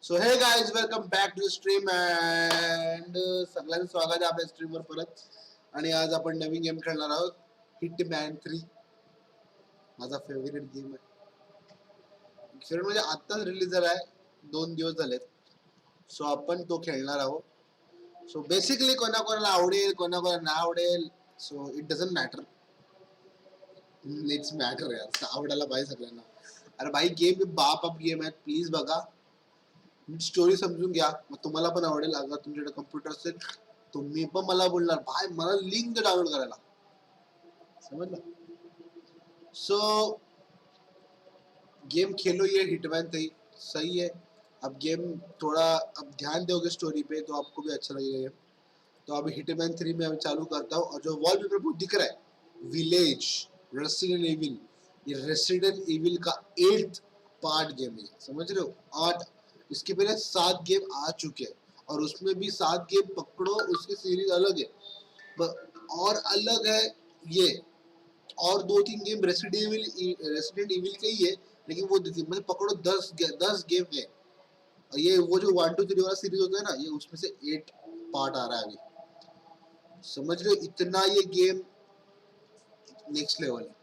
So hey guys welcome back to stream and सगळ्यांचं स्वागत आहे आपल्या स्ट्रीमवर परत. आणि आज आपण नवीन गेम खेळणार आहोत, हिटमॅन 3. माझा फेवरेट गेम आहे. फेवरेट म्हणजे आत्ताच रिलीज झाला आहे, 2 दिवस झालेत. सो आपण तो खेळणार आहोत. सो बेसिकली कोणाकोणाला आवडेल कोणाकोणाला नाही आवडेल, so it doesn't matter. It's matter यार, आवडायला पाहिजे सगळ्यांना. अरे भाई गेम बाप अप गेम आहे, प्लीज बघा, स्टोरी समजून घ्या, मग तुम्हाला पण आवडेल. अगर तुमच्याकडे कम्प्युटर असेल तुम्ही पण मला बोलणार भाई मला लिंक दे डाउनलोड करायला, समझला. सो गेम खेलो, ये हिटमैन 3 सही है. अब गेम थोड़ा अब ध्यान दोगे स्टोरी पे तो आपको भी अच्छा लगेगा गेम. तो अभी हिटमैन 3 में अभी चालू करता हूँ. और जो वॉलपेपर पे दिख रहा है विलेज रेसिडेंट इविल, ये रेसिडेंट इविल का 8th पार्ट गेम है, समझ रहे हो. 8, इसके पहले 7 गेम आ चुके हैं और उसमें भी 7 गेम पकड़ो, उसकी सीरीज अलग है और अलग है ये. और 2-3 गेम रेसिडेंट इविल के ही है, लेकिन वो मतलब पकड़ो 10 गेम है. और ये वो जो 1 2 3 वाला सीरीज होता है ना, ये उसमें से 8 पार्ट आ रहा है अभी, समझ रहे हो. इतना ये गेम नेक्स्ट लेवल है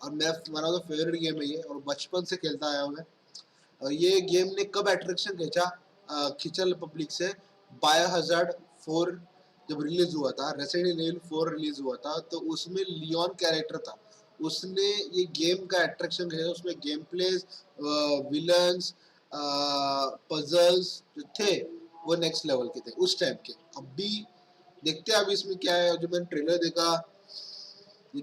और मेरा तो फेवरेट गेम है ये, और बचपन से खेलता आया हूँ मैं. और ये गेम ने कब अट्रैक्शन खींचा पब्लिक से, बायोहजार्ड 4 जब रिलीज हुआ था, रेसिडेंट इविल 4 रिलीज हुआ था, तो उसमें लियोन कैरेक्टर था, उसने ये गेम का अट्रैक्शन खींचा. उसमें गेम प्लेस, विलन्स, पजल्स जो थे वो नेक्स्ट लेवल के थे उस टाइम के. अभी देखते हैं अभी इसमें क्या है. जो मैंने ट्रेलर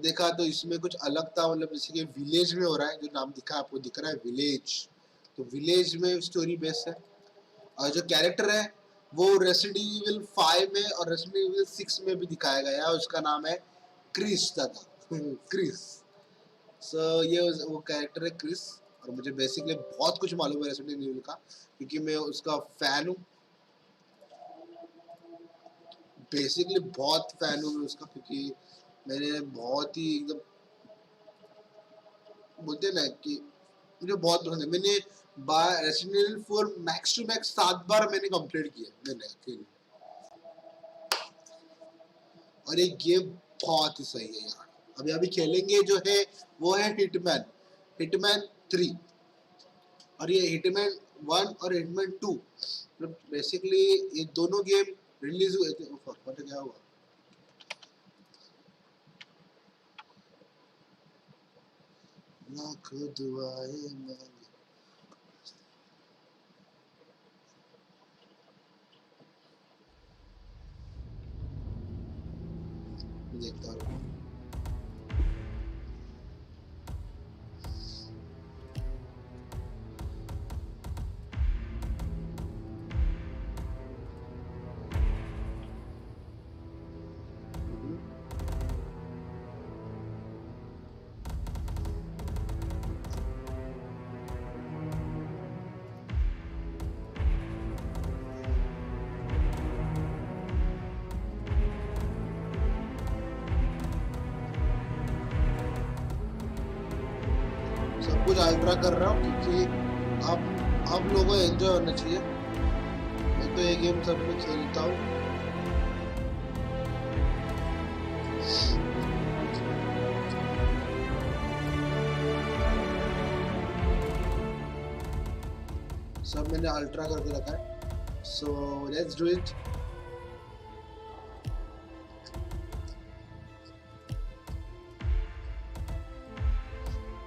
देखा तो इसमें कुछ अलग था, मतलब जैसे कि विलेज में हो रहा है, जो नाम दिखा आपको दिख रहा है विलेज, तो विलेज में स्टोरी बेस है. और जो कैरेक्टर है वो रेसिडेंट इविल 5 में और रेसिडेंट इविल 6 में भी दिखाया गया है, उसका नाम है क्रिस दादा. क्रिस. सो ये वो कैरेक्टर है क्रिस. और मुझे बेसिकली बहुत कुछ मालूम है रेसिडेंट इविल का, क्योंकि मैं उसका फैन हूँ. बेसिकली बहुत फैन हूँ मैं उसका, क्योंकि मैंने बहुत ही एकदम बोलते ना कि मुझे बहुत पसंद है. मैंने Resident Evil 4 max to max 7 बार मैंने कंप्लीट किया मैंने खेल. और ये गेम बहुत ही सही है यार. अभी खेलेंगे जो है वो है हिटमैन 3. और ये हिटमैन 1 और हिटमैन 2, बेसिकली ये दोनों गेम रिलीज हुए थे. क्या हुआ, लाख दुआएं मांगे. देखता हूँ. सब कुछ अल्ट्रा कर रहा हूँ क्योंकि अब लोगों को एंजॉय होना चाहिए. मैं तो ये गेम सब में खेलता हूँ. सब मैंने अल्ट्रा करके रखा है. So let's do it.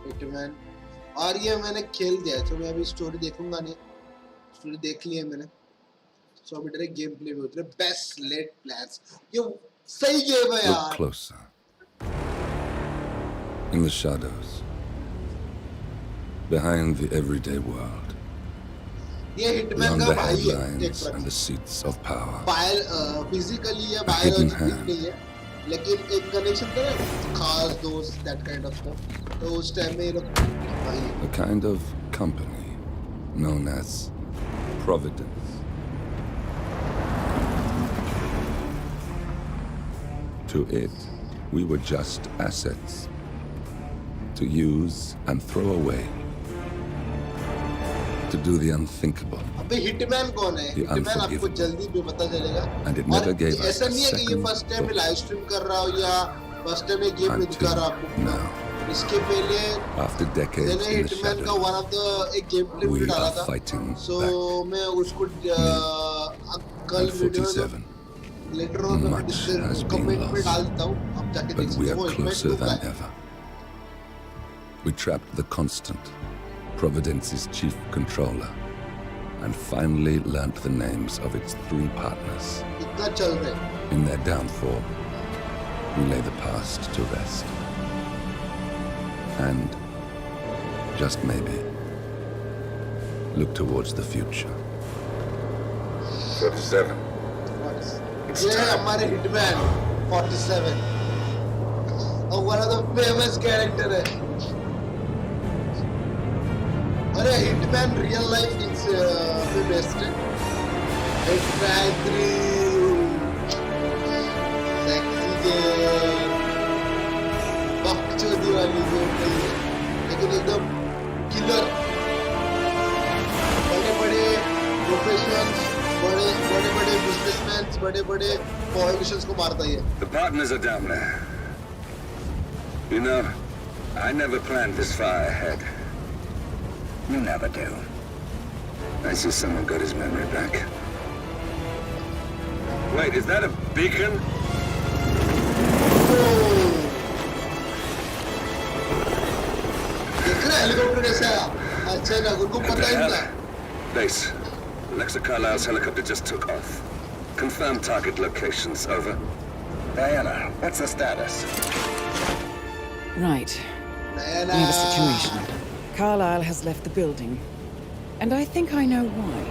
Hitman, और ये मैंने खेल दिया है, तो मैं अभी स्टोरी देखूंगा नहीं. स्टोरी देख ली है मैंने. सो अभी डायरेक्ट गेम प्ले में उतरे. बेस्ट लेट प्लान्स, ये सही गेम है यार. Look closer. In the shadows, behind the everyday world, ये हिटमैन beyond का the भाई है headlines and the seats of power, physically या A hidden बायोलॉजिकली hand. नहीं है, लेकिन एक कनेक्शन था ना, खास दोस्त, दैट काइंड ऑफ स्टफ. तो उस टाइम में ये लोग भाई a kind of company known as Providence. To it, we were just assets to use and throw away. to do the unthinkable. अबे हिटमैन कौन है? The हिटमैन आपको unforgivable. जल्दी भी पता चलेगा. And it never gave us ऐसा a नहीं है कि ये second first time thought. Live stream कर रहा हो या फर्स्ट टाइम ये गेम में दिखा रहा आपको. Until now, इसके पहले after decades मैंने in the हिटमैन का shadows, वन ऑफ द एक गेम प्ले we वीडियो डाला are था. fighting So back. मैं उसको कल At वीडियो 47, लेटर ऑन मैं much has been कमेंट में lost. डाल देता हूँ. आप जाके देख but we सकते are हो. closer than ever. We trapped the Constant, Providence's chief controller, and finally learnt the names of its 3 partners. इतना चल रहे. In their downfall, we lay the past to rest. And, just maybe, look towards the future. 37. ये है हमारे hitman 47 और one of the famous character है. अरे hitman real life पे बेस्ड है. हिटमैन 3 सेक्सी गेम बकचोदी वाली गेम नहीं है लेकिन एकदम किलर. बड़े प्रोफेशनल्स, बड़े बिजनेसमैन, बड़े पॉलिटिशियंस को मारता ही है. The partners are down there. You know, I never planned this far ahead. You never do. I see someone got his memory back. Wait, is that a beacon? देख रहे helicopter कैसे आया? अच्छा ना उनको What पता the ही hell? नहीं. Base. Alexa Carlisle's helicopter just took off. Confirm target locations, over. Diana, what's the status? Right. Diana. We have a situation. Carlisle has left the building. And I think I know why.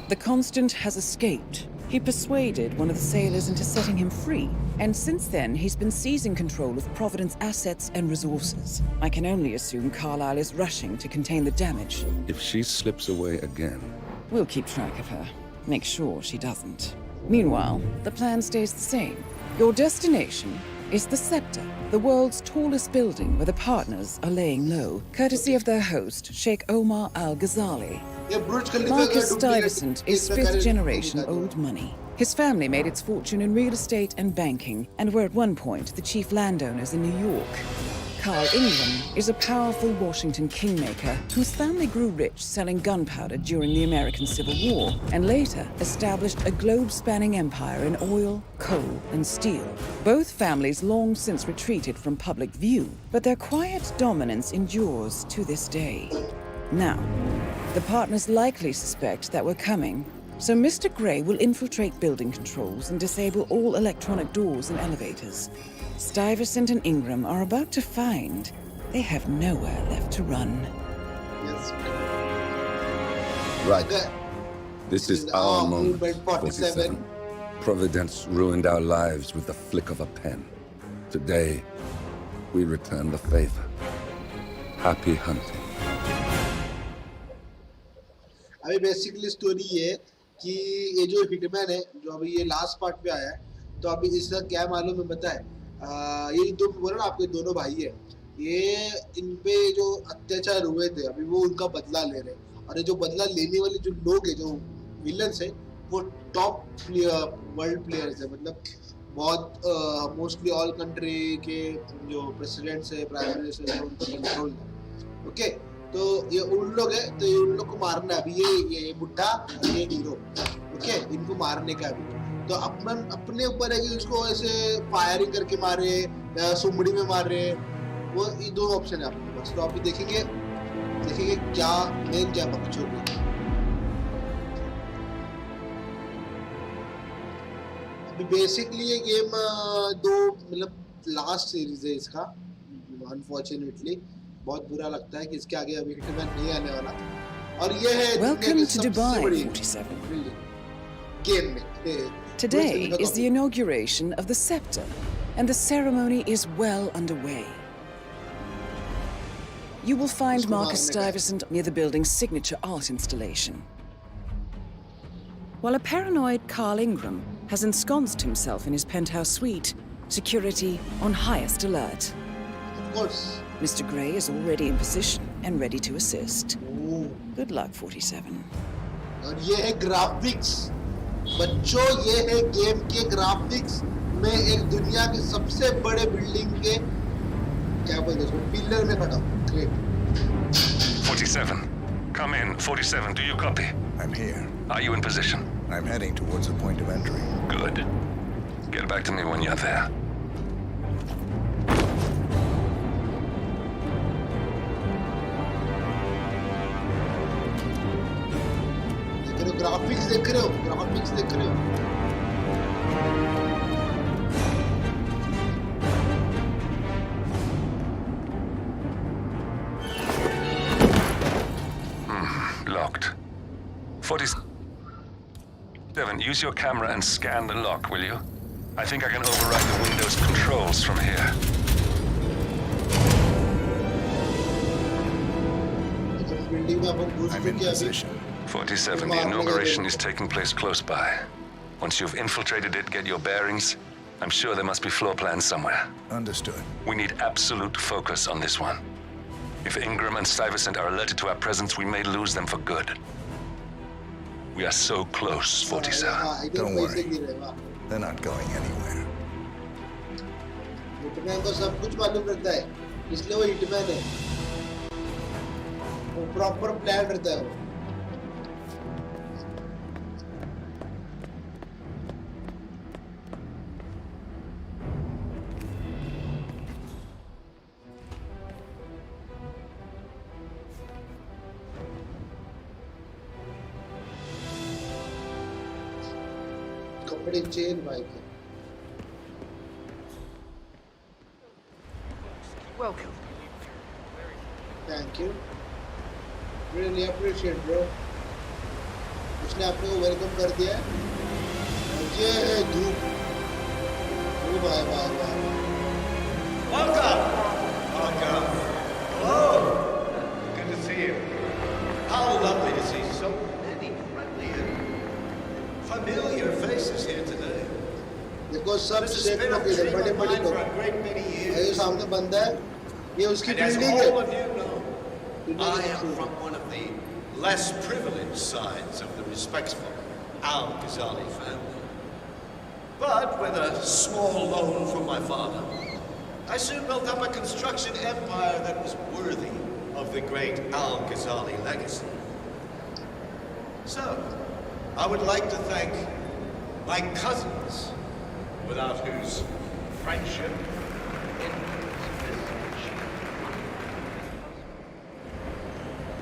The Constant has escaped. He persuaded one of the sailors into setting him free. And since then, he's been seizing control of Providence assets and resources. I can only assume Carlisle is rushing to contain the damage. If she slips away again, We'll keep track of her. Make sure she doesn't. Meanwhile, the plan stays the same. Your destination is the Scepter, the world's tallest building where the partners are laying low, courtesy of their host, Sheikh Omar Al-Ghazali. ये बुर्ज खलीफा का Marcus duplicate Stuyvesant is इसका कारण 5th-generation नहीं था. old money. His family made its fortune in real estate and banking, and were at one point the chief landowners in New York. Carl Ingram is a powerful Washington kingmaker whose family grew rich selling gunpowder during the American Civil War, and later established a globe-spanning empire in oil, coal, and steel. Both families long since retreated from public view, but their quiet dominance endures to this day. Now, the partners likely suspect that we're coming, so Mr. Gray will infiltrate building controls and disable all electronic doors and elevators. Stuyvesant and Ingram are about to find they have nowhere left to run. Yes. right. Okay. This is This is our our moment. movement 47. Providence ruined our lives with the flick of a pen. Today, we return the favor. Happy hunting. अभी basically story ये है कि ये जो hitman है जो अभी ये लास्ट पार्ट पे आया है तो अभी इसका क्या मालूम है पता है. ये दो बोला ना आपके दोनों भाई है ये इन पे जो अत्याचार हुए थे अभी वो उनका बदला ले रहे हैं और ये जो बदला लेने वाले जो लोग है जो विलन्स है वो टॉप वर्ल्ड प्लेयर्स है. मतलब बहुत मोस्टली ऑल कंट्री के जो प्रेसिडेंट्स है प्राइम मिनिस्टर है उनका कंट्रोल है. ओके तो ये उन लोग है तो ये उन लोग को मारना है अभी. ये बुड्ढा और ये हीरो. ओके इनको मारने का अभी तो अपने ऊपर है कि उसको ऐसे फायरिंग करके मारे या सुमड़ी में मारे. वो ये दो ऑप्शन है आपके पास. तो आप देखेंगे क्या मेन क्या बकचोदी. अभी बेसिकली ये गेम दो मतलब लास्ट सीरीज है इसका. अनफॉर्चुनेटली बहुत बुरा लगता है कि इसके आगे अभी हिटमैन नहीं आने वाला. और ये है Welcome to Dubai, 47. गेम में. Today is the inauguration of the Scepter, and the ceremony is well underway. You will find Marcus Stuyvesant near the building's signature art installation, while a paranoid Carl Ingram has ensconced himself in his penthouse suite, security on highest alert. Of course. Mr. Gray is already in position and ready to assist. Oh. Good luck, 47. और ये है graphics बच्चों, ये है game के graphics में एक दुनिया के सबसे बड़े बिल्डिंग के क्या बोलते हैं उसको पिलर में खड़ा हूँ। Great 47. Come in. 47, do you copy? I'm here. Are you in position? I'm heading towards the point of entry. Good. Get back to me when you're there. Graphics देख रहे हो, ग्राफिक्स देख रहे हो। Locked. 47, use your camera and scan the lock, will you? I think I can override the Windows controls from here. Building में अपन घुस I'm in चुके हैं अभी। position. 47, the inauguration is taking place close by. Once you've infiltrated it, get your bearings. I'm sure there must be floor plans somewhere. Understood. We need absolute focus on this one. If Ingram and Stuyvesant are alerted to our presence, we may lose them for good. We are so close, 47. हाँ, इधर Don't पैसे worry. गिर रहे हैं, वाह। They're not going anywhere. Hitman को सब कुछ मालूम रहता है, इसलिए वो हिटमैन है। वो प्रॉपर प्लान रहता है वो। कपड़े चेन भाई के। Welcome. Thank you. Really appreciate, bro. उसने आपने को वेलकम कर दिया है। और ये है धूप। ओ भाई भाई भाई। Welcome! Welcome! Hello! Good to see you. How lovely to see so many friendly and familiar faces here today. देखो सब This has set been a लोग इधर dream बड़े of बड़े mine लोग। for a great many ये years. सामने बंदा है, ये उसकी And as बिल्डिंग all है। of you know, I am from one of the less privileged sides of the respectful Al-Ghazali family. But with a small loan from my father, I soon built up a construction empire that was worthy of the great Al-Ghazali legacy. So, I would like to thank my cousins, without whose friendship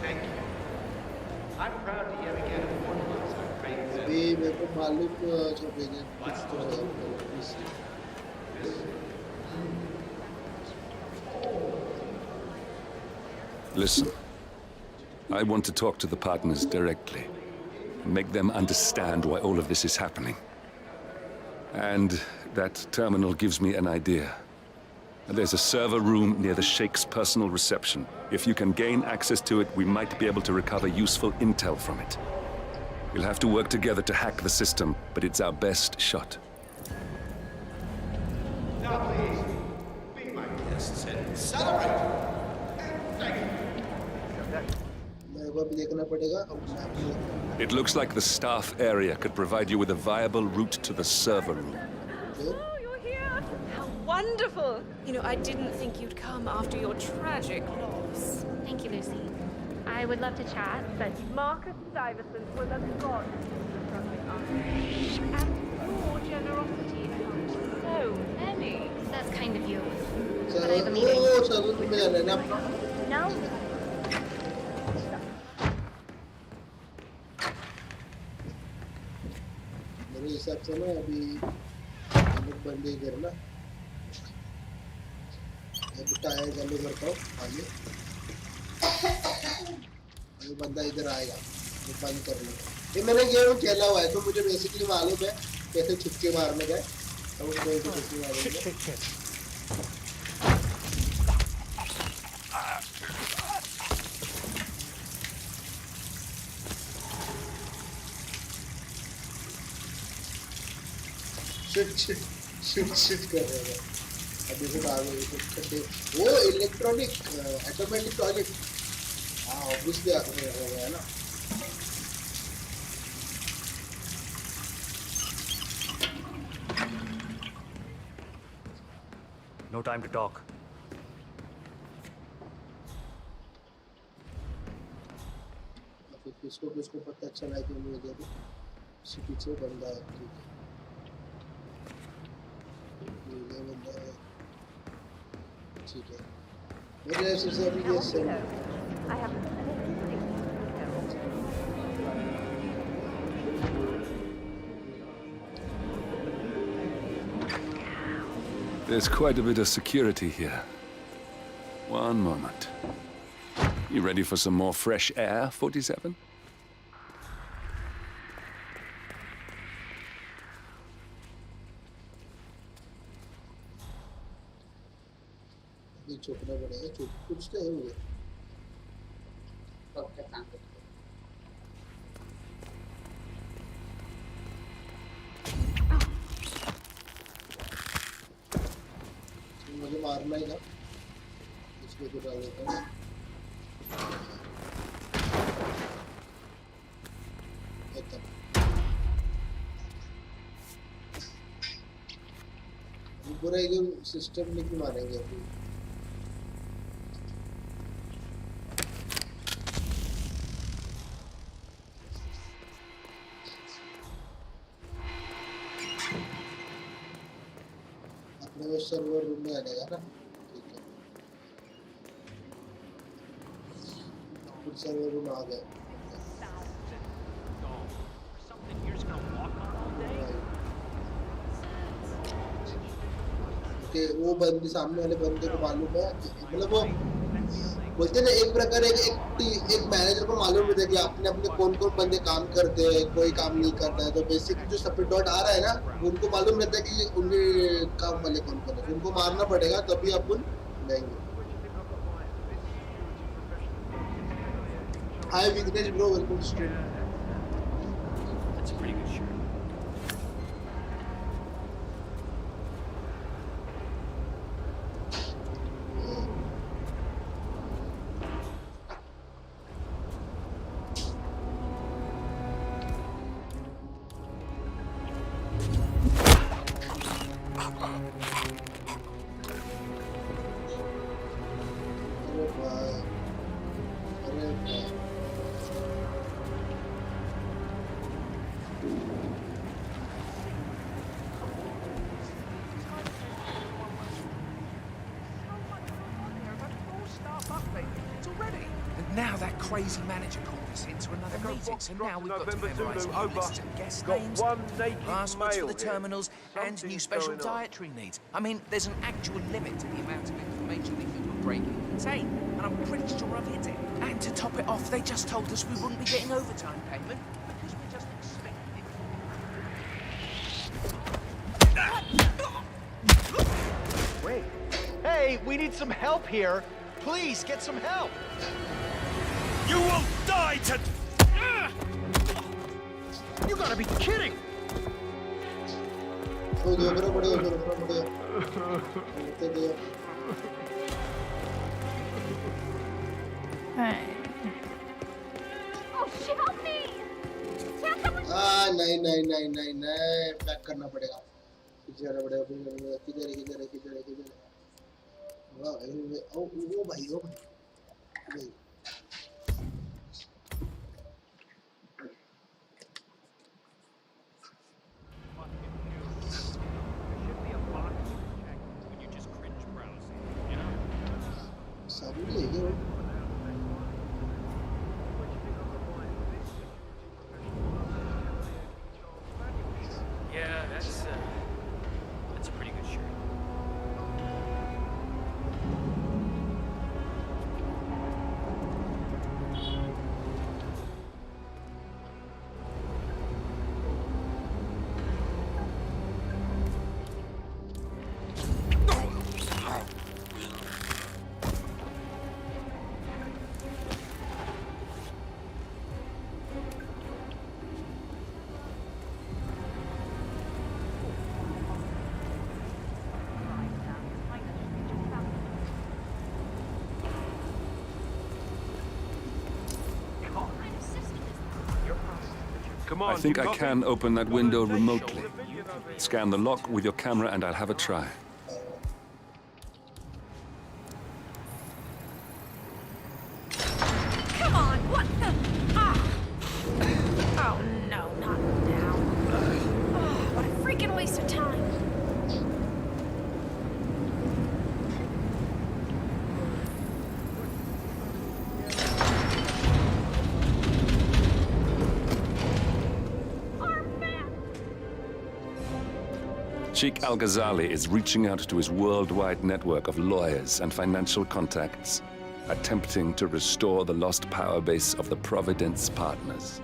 Thank you. I'm proud to yet again immortalize our great अभी मेरे को मालूम जो भेजे कुछ तो है। Listen, I want to talk to the partners directly. Make them understand why all of this is happening. And that terminal gives me an idea. There's a server room near the Sheikh's personal reception. If you can gain access to it, we might be able to recover useful intel from it. We'll have to work together to hack the system, but it's our best shot. Now please, be my guests and celebrate. Thank you. मेरे को अभी देखना पड़ेगा और map में देखना It looks like the staff area could provide you with a viable route to the server room. पड़ेगा। Oh, you're here. How wonderful. You know, I didn't think you'd come after your tragic loss. Thank you, Lucy. I would love to chat, but Marcus Stuyvesant was a god for struggling us. And your generosity helped so many. that's kind of you. Sir, But I believe in ओ सर में जाना है ना अपना। No? मेरे हिसाब से ना अभी हम लोग बंद ही करना। अभी टायर चालू करता हूँ आगे। अभी बंदा इधर आएगा, तो बंद कर लूँगा। ये मैंने गेम खेला हुआ है तो मुझे बेसिकली मालूम है कैसे छुपके मारने का है। तो उस गेम को छुपके मारेंगे। शिट कर रहे हैं अभी से आगे खड्डे वो इलेक्ट्रॉनिक ऑटोमेटिक टॉयलेट हाँ ऑब्वियसली आगे हो गया ना। No time to talk. फिर किसको पता चला कि मुझे देखो इसके पीछे बंदा है। ठीक है ये बंदा है। ठीक है मेरे ऐसे से अभी ये same I haven't said anything. There's quite a bit of security here. One moment. You ready for some more fresh air, 47? ये चुपना पड़ेगा चुप कुछ तो है मुझे। मुझे मारना ही था इसको तो डाल देता हूँ। पूरा एकदम सिस्टम नहीं मारेंगे अभी। अपने सर्वर रूम में आएगा ना। ठीक है फिर सर्वर रूम आ गया। कि वो बंदे सामने वाले बंदे को मालूम है मतलब वो बोलते ना एक प्रकार एक मैनेजर को मालूम होता है कि आपने अपने कौन कौन बंदे काम करते हैं कोई काम नहीं करता है तो बेसिकली जो सपोर्ट डॉट आ रहा है ना उनको मालूम रहता है कि उनके काम वाले कौन कौन है उनको मारना पड़ेगा तभी अपन लेंगे। Hi Vignesh bro welcome to stream. That's a pretty good shirt. Now that crazy manager called us into another meeting, so now we've got to memorise all the lists and guest names, passwords for the terminals, and new special dietary needs. I mean, there's an actual limit to the amount of information they think we're breaking. Insane, and I'm pretty sure I've hit it. And to top it off, they just told us we wouldn't be getting overtime payment because we just expected it. Wait. Hey, we need some help here. Please, get some help. You will die to... You gotta be kidding! Oh, help me! नहीं pack करना पड़ेगा पीछे जाना पड़ेगा किधर वाह ओ भाई Yeah, that's a pretty good shirt. I think I can open that window remotely. Scan the lock with your camera and I'll have a try. Come on, what the? Ah! Oh no, not now. Oh, what a freaking waste of time. Sheikh Al-Ghazali is reaching out to his worldwide network of lawyers and financial contacts, attempting to restore the lost power base of the Providence partners.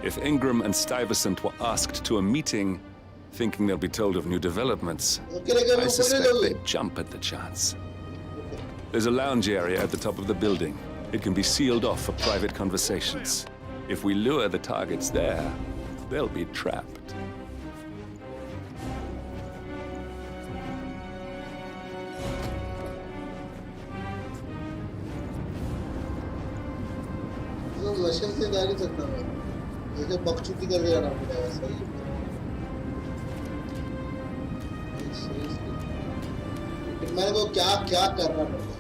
If Ingram and Stuyvesant were asked to a meeting, thinking they'll be told of new developments, I suspect they'd jump at the chance. There's a lounge area at the top of the building. It can be sealed off for private conversations. If we lure the targets there, they'll be trapped. Machine से जा नहीं सकता मैं जैसे बकचोदी करके जाना पड़ेगा सही है मेरे को क्या क्या करना पड़ेगा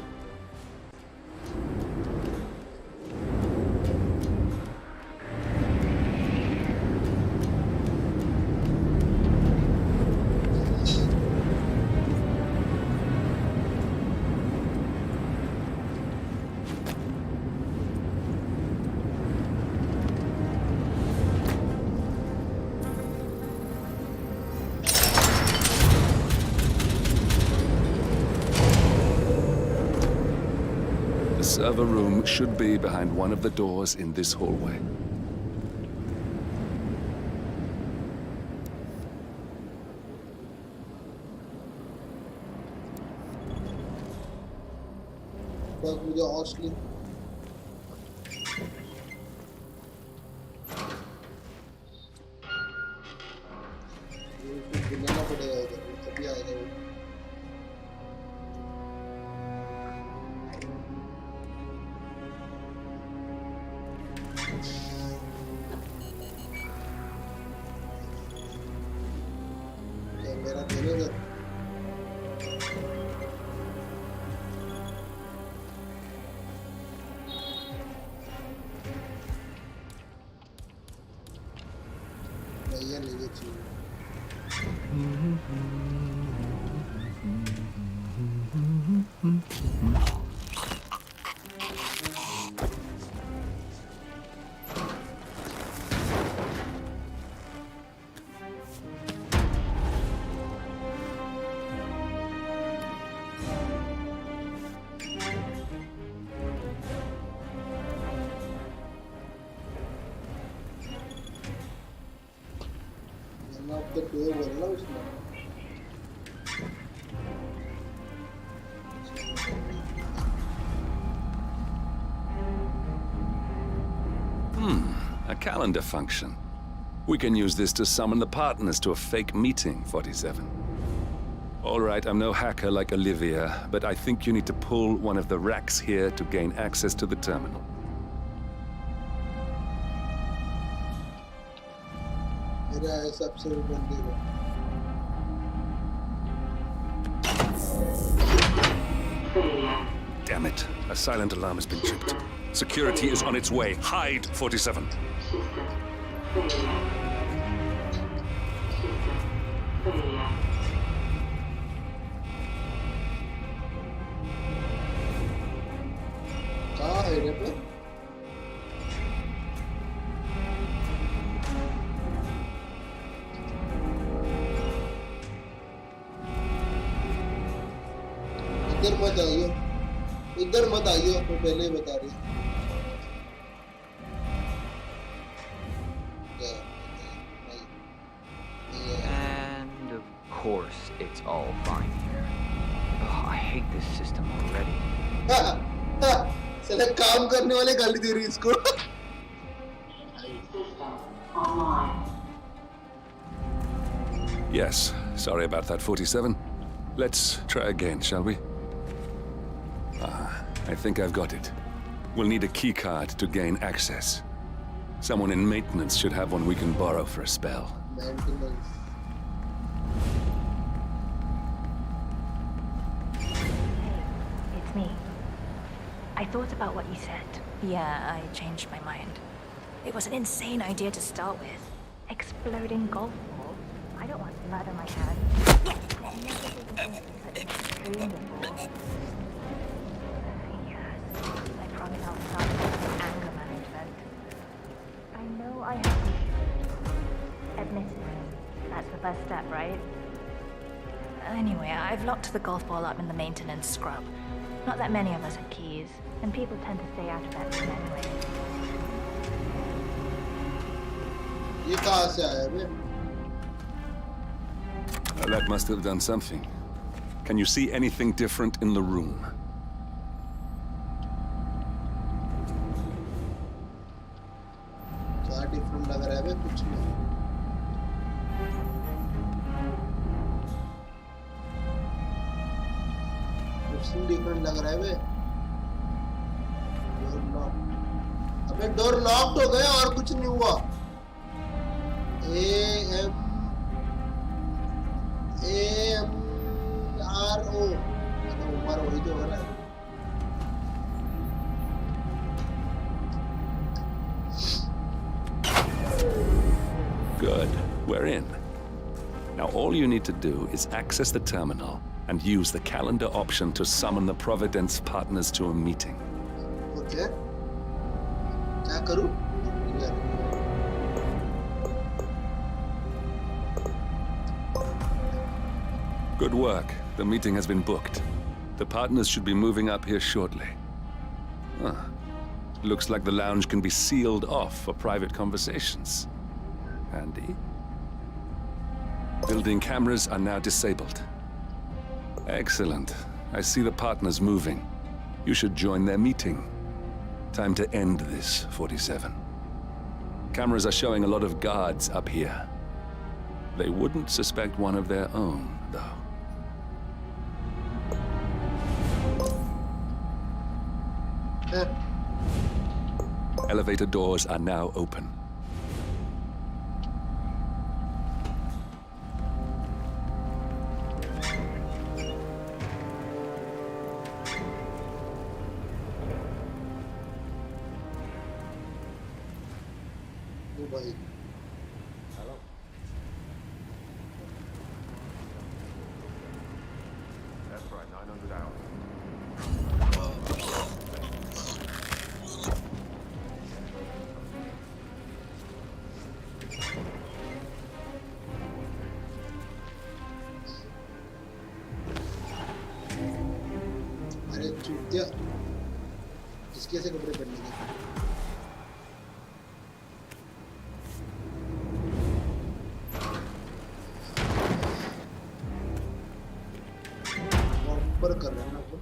The server room should be behind one of the doors in this hallway. बस मुझे हॉस्टली बुलाना पड़ेगा इधर तभी आएगा वो मेरा देने भैया ले चाहिए the door बोलना उसने A calendar function. We can use this to summon the partners to a fake meeting, 47. All right, I'm no hacker like Olivia, but I think you need to pull one of the racks here to gain access to the terminal. Damn it. A silent alarm has been tripped. Security is on its way. Hide, 47. कहाँ है रे पे इधर मत आइए तो पहले ही बता रही And of course it's all fine here. Oh, I hate this system already. साला काम करने वाले गाली दे रही इसको Yes, sorry about that, 47. Let's try again, shall we? I think I've got it. We'll need a key card to gain access. Someone in maintenance should have one we can borrow for a spell. Maintenance. It's me. I thought about what you said. Yeah, I changed my mind. It was an insane idea to start with. Exploding golf balls? I don't want blood on my hands. I've never taken things to such an extreme before. Yes, I promise I'll start with anger management. I know I have issues. Admit it. That's the first step, right? Anyway, I've locked the golf ball up in the maintenance scrub. Not that many of us have keys, and people tend to stay out of that room anyway. ये कहाँ से आया बे? That must have done something. Can you see anything different in the room? क्या different लग रहा है बे? कुछ नहीं. कुछ नहीं different लग रहा है बे. Door locked. अबे door locked हो गया और कुछ नहीं हुआ. AMRO ऊपर वही तो हो रहा है. Good. We're in. Now all you need to do is access the terminal and use the calendar option to summon the Providence partners to a meeting. Okay. क्या करूँ? Good work. The meeting has been booked. The partners should be moving up here shortly. Huh. Looks like the lounge can be sealed off for private conversations. Handy. Building cameras are now disabled. Excellent. I see the partners moving. You should join their meeting. Time to end this, 47. Cameras are showing a lot of guards up here. They wouldn't suspect one of their own, though. Elevator doors are now open. That's right, 900 hours. अरे चूतिया किसके ऐसे कपड़े पहनने के ऊपर कर रहे हैं ना तो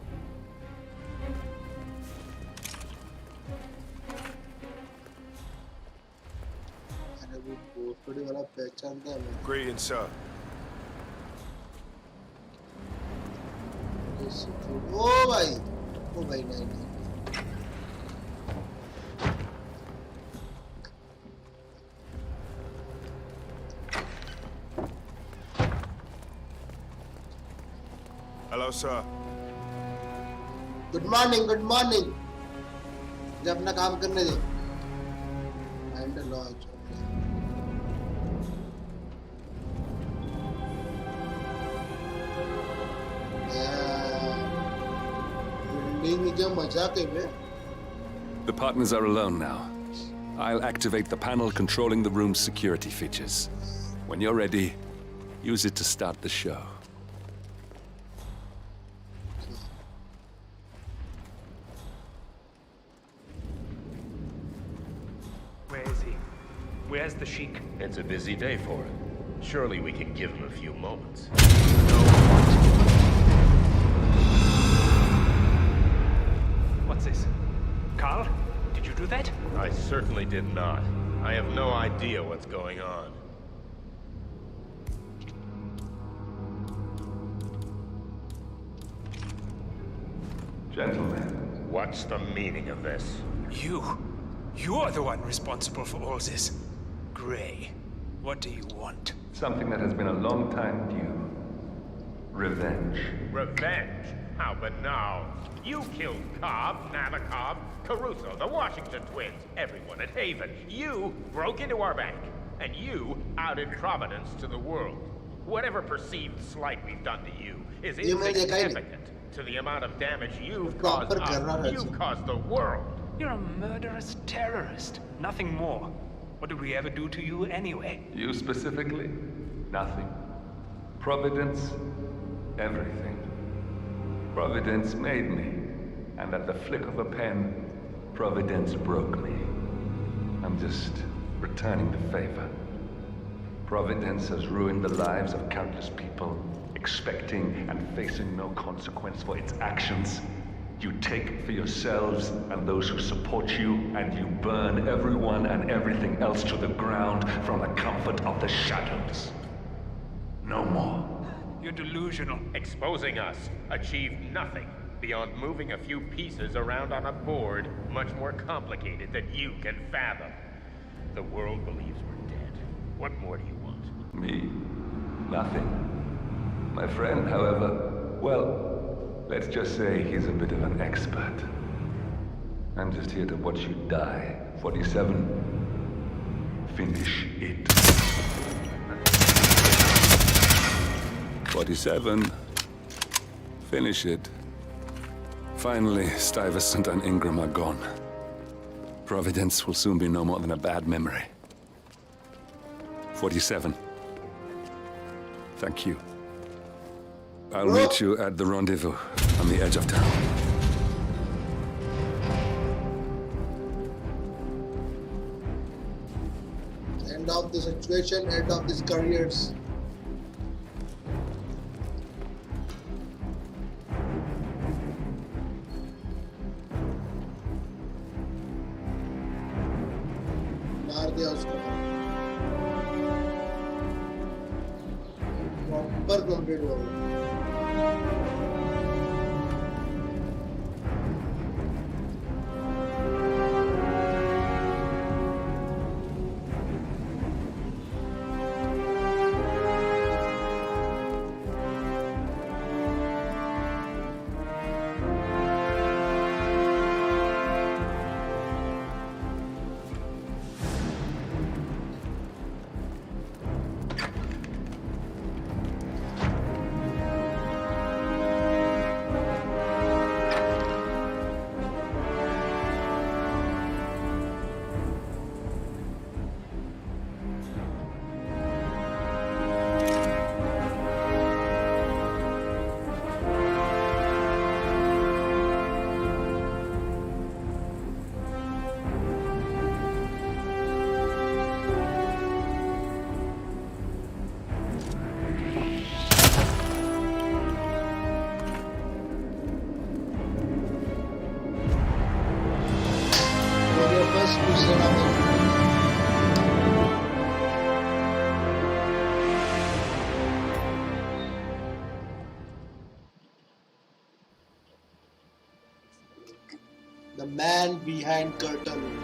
अरे वो बोतड़ी वाला पहचानता है मैं. Greetings, sir. ओ भाई नहीं नहीं. Hello, sir. गुड मॉर्निंग मुझे अपना काम करने दे. हैंडल लॉन्च बिल्डिंग में क्या मजाक है बे. The partners are alone now. I'll activate the panel controlling the room's security features. When you're ready, use it to start the show. Where is he? Where's the Sheik? It's a busy day for him. Surely we can give him a few moments. What's this? Carl? Did you do that? I certainly did not. I have no idea what's going on. Gentlemen. What's the meaning of this? You're the one responsible for all this. Gray, what do you want? Something that has been a long time due. Revenge. Revenge? How banal. You killed Cobb, Nabokov, Caruso, the Washington twins, everyone at Haven. You broke into our bank, and you outed Providence to the world. Whatever perceived slight we've done to you is insignificant to the amount of damage you've caused us. You've caused the world. You're a murderous terrorist. Nothing more. What did we ever do to you anyway? You specifically? Nothing. Providence? Everything. Providence made me. And at the flick of a pen, Providence broke me. I'm just returning the favor. Providence has ruined the lives of countless people, expecting and facing no consequence for its actions. You take for yourselves and those who support you, and you burn everyone and everything else to the ground from the comfort of the shadows. No more. You're delusional. Exposing us achieved nothing beyond moving a few pieces around on a board much more complicated than you can fathom. The world believes we're dead. What more do you want? Me? Nothing. My friend, however, well, let's just say he's a bit of an expert. I'm just here to watch you die. 47. Finish it. 47. Finish it. Finally, Stuyvesant and Ingram are gone. Providence will soon be no more than a bad memory. 47. Thank you. I'll meet you at the rendezvous on the edge of town. End of the situation, end of these careers. मार दिया उसको proper complete हो गया The man behind curtain.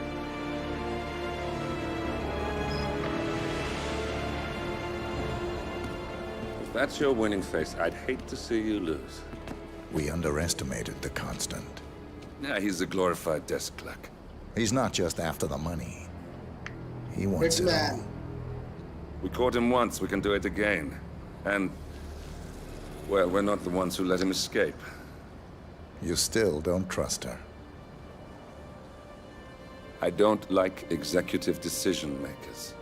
If that's your winning face, I'd hate to see you lose. We underestimated the Constant. Yeah, he's a glorified desk clerk. He's not just after the money. He wants it all. We caught him once, we can do it again. And, well, we're not the ones who let him escape. You still don't trust her. I don't like executive decision makers.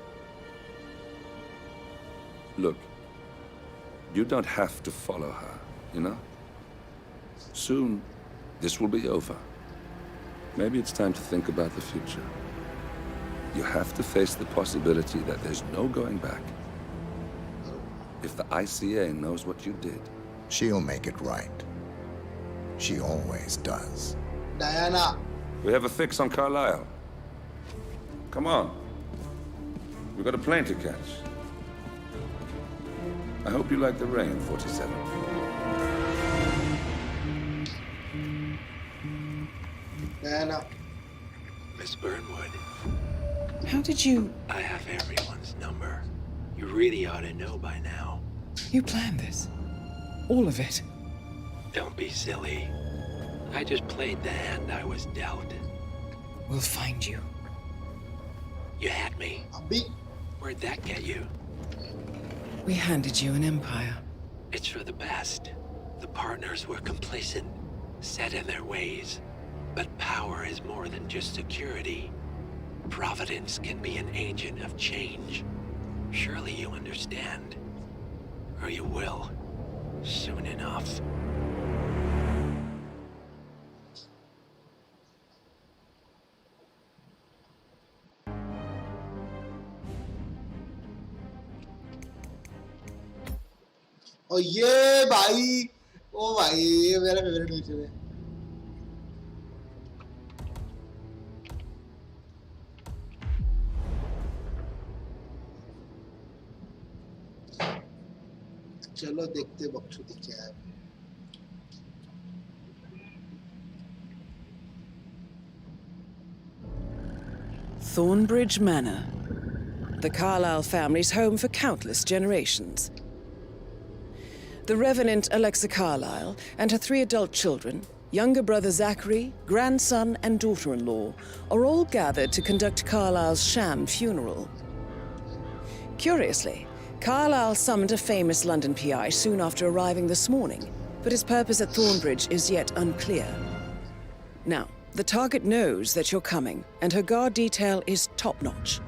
Look, you don't have to follow her, you know? Soon, this will be over. Maybe it's time to think about the future. You have to face the possibility that there's no going back. If the ICA knows what you did, she'll make it right. She always does. Diana. We have a fix on Carlisle. Come on. We've got a plane to catch. I hope you like the rain, 47. Diana. Miss Burnwood. How did you... I have everyone's number. You really ought to know by now. You planned this? All of it? Don't be silly. I just played the hand I was dealt. We'll find you. You had me. Where'd that get you? We handed you an empire. It's for the best. The partners were complacent, set in their ways. But power is more than just security. Providence can be an agent of change. Surely you understand. Or you will. Soon enough. और ये भाई, ओ भाई ये मेरा favourite mission है। चलो देखते बकचोदी क्या है। Thornbridge Manor, the Carlyle family's home for countless generations. The Revenant Alexa Carlyle and her 3 adult children, younger brother Zachary, grandson and daughter-in-law, are all gathered to conduct Carlyle's sham funeral. Curiously, Carlyle summoned a famous London PI soon after arriving this morning, but his purpose at Thornbridge is yet unclear. Now, the target knows that you're coming, and her guard detail is top-notch.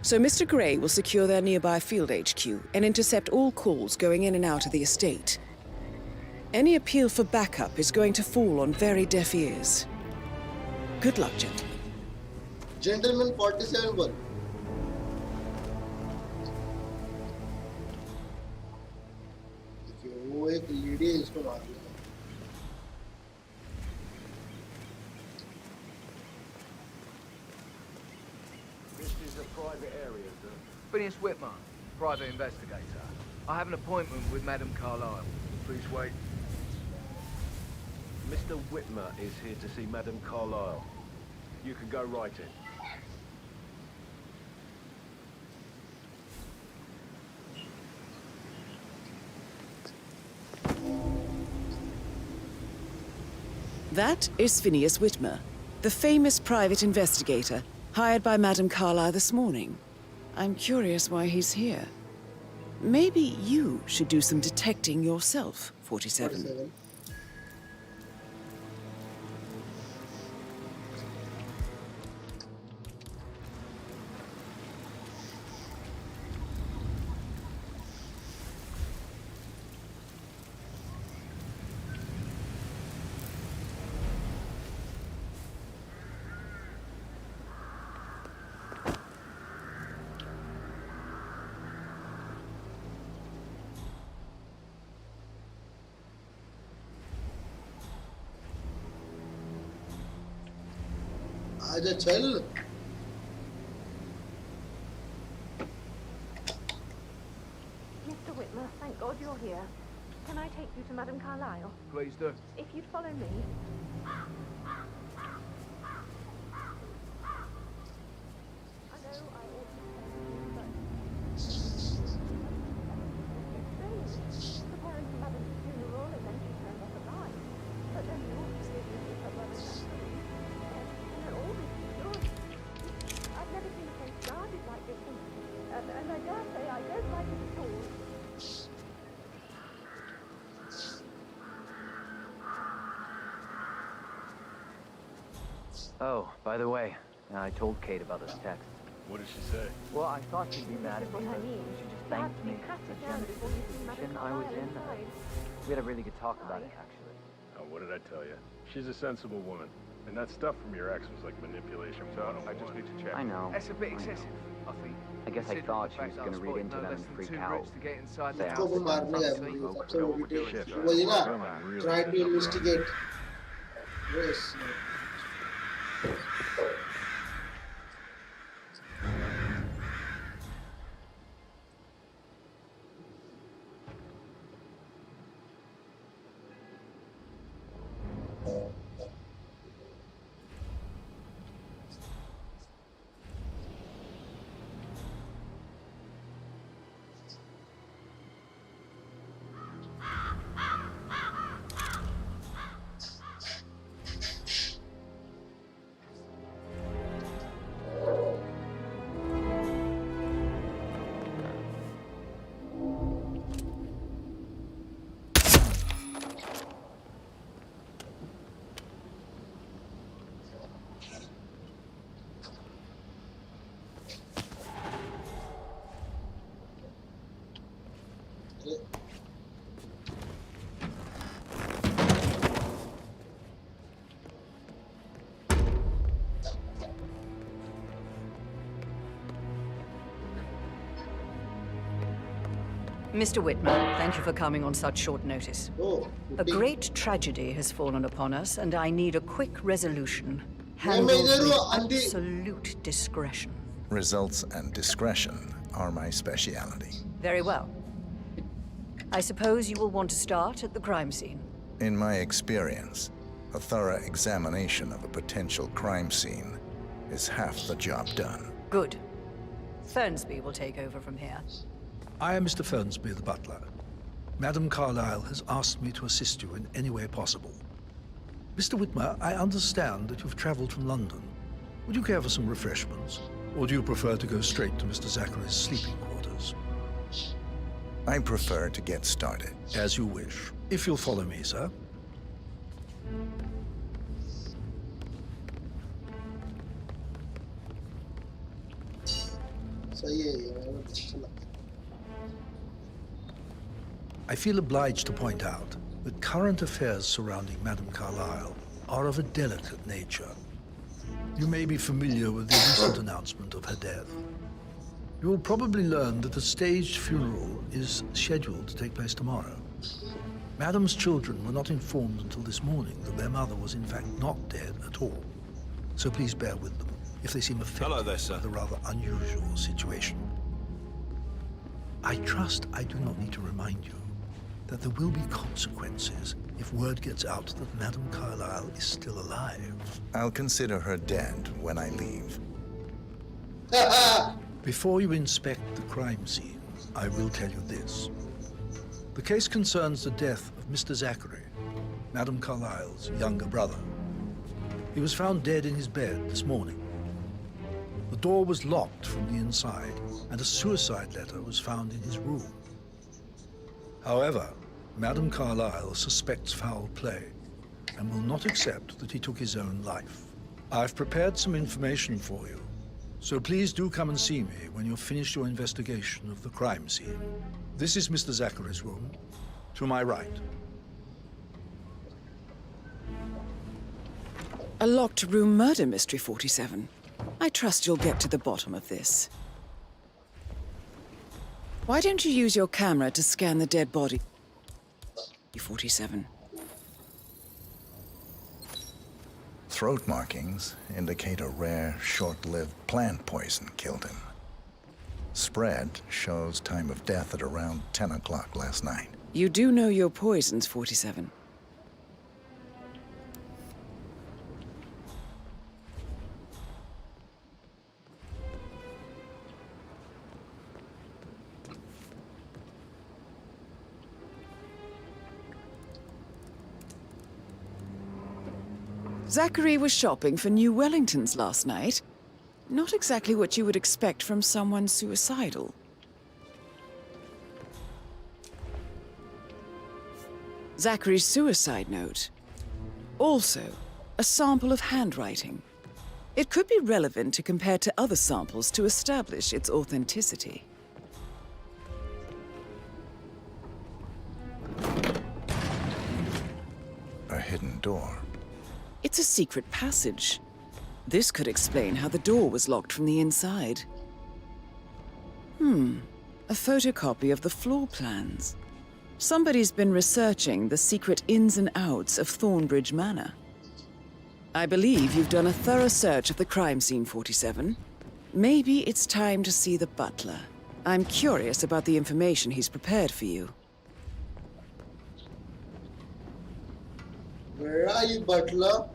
So Mr. Gray will secure their nearby field HQ and intercept all calls going in and out of the estate. Any appeal for backup is going to fall on very deaf ears. Good luck, gentlemen. Gentleman 47-1. वो एक lady है इसको मार दिया। Phineas Whitmer, private investigator. I have an appointment with Madame Carlyle. Please wait. Mr. Whitmer is here to see Madame Carlyle. You can go right in. That is Phineas Whitmer, the famous private investigator hired by Madame Carlyle this morning. I'm curious why he's here. Maybe you should do some detecting yourself, 47. आजा चल। Mr. Whitmer, thank God you're here. Can I take you to Madame Carlyle? Please do. If you'd follow me. I know I ought to tell you, but... Preparing for Madame's funeral and then she turned up alive. But then you also gave me her brother's accident. And all this is good. I've never seen a place guarded like this, and I dare say I don't like it at all. Oh, by the way, I told Kate about this text. What did she say? Well, I thought she'd be mad at me, but mean. she just thanked me for the generous situation I was in. We had a really good talk about it, actually. Oh, what did I tell you? She's a sensible woman. And that stuff from your ex was like manipulation. So I just need to check. I know. That's a bit excessive, I think. I guess I thought she was going to read into them and freak out. To get inside the Say, house. इसको वो मारने का है मुझे सबसे वो detail वही ना try to investigate. Yes. Mr. Whitmer, thank you for coming on such short notice. Oh, A great tragedy has fallen upon us, and I need a quick resolution. मैं Handled इधर with हूँ, aunty. absolute discretion. Results and discretion are my speciality. Very well. I suppose you will want to start at the crime scene. In my experience, a thorough examination of a potential crime scene is half the job done. Good. Fernsby will take over from here. I am Mr. Fernsby, the butler. Madam Carlyle has asked me to assist you in any way possible. Mr. Whitmer, I understand that you've traveled from London. Would you care for some refreshments? Or do you prefer to go straight to Mr. Zachary's sleeping quarters? I prefer to get started. As you wish. If you'll follow me, sir. सही है ये चला I feel obliged to point out that current affairs surrounding Madame Carlyle are of a delicate nature. You may be familiar with the recent announcement of her death. You will probably learn that a staged funeral is scheduled to take place tomorrow. Madame's children were not informed until this morning that their mother was in fact not dead at all. So please bear with them if they seem affected by the rather unusual situation. I trust I do not need to remind you that there will be consequences if word gets out that Madame Carlyle is still alive. I'll consider her dead when I leave. Before you inspect the crime scene, I will tell you this. The case concerns the death of Mr. Zachary, Madame Carlyle's younger brother. He was found dead in his bed this morning. The door was locked from the inside, and a suicide letter was found in his room. However, Madame Carlyle suspects foul play and will not accept that he took his own life. I've prepared some information for you, so please do come and see me when you've finished your investigation of the crime scene. This is Mr. Zachary's room, to my right. A locked room murder mystery, 47. I trust you'll get to the bottom of this. Why don't you use your camera to scan the dead body? 47. Throat markings indicate a rare, short-lived plant poison killed him. Spread shows time of death at around 10 o'clock last night. You do know your poisons, 47. Zachary was shopping for new Wellingtons last night. Not exactly what you would expect from someone suicidal. Zachary's suicide note. Also, a sample of handwriting. It could be relevant to compare to other samples to establish its authenticity. A hidden door. It's a secret passage. This could explain how the door was locked from the inside. A photocopy of the floor plans. Somebody's been researching the secret ins and outs of Thornbridge Manor. I believe you've done a thorough search of the crime scene, 47. Maybe it's time to see the butler. I'm curious about the information he's prepared for you. Where are you, butler?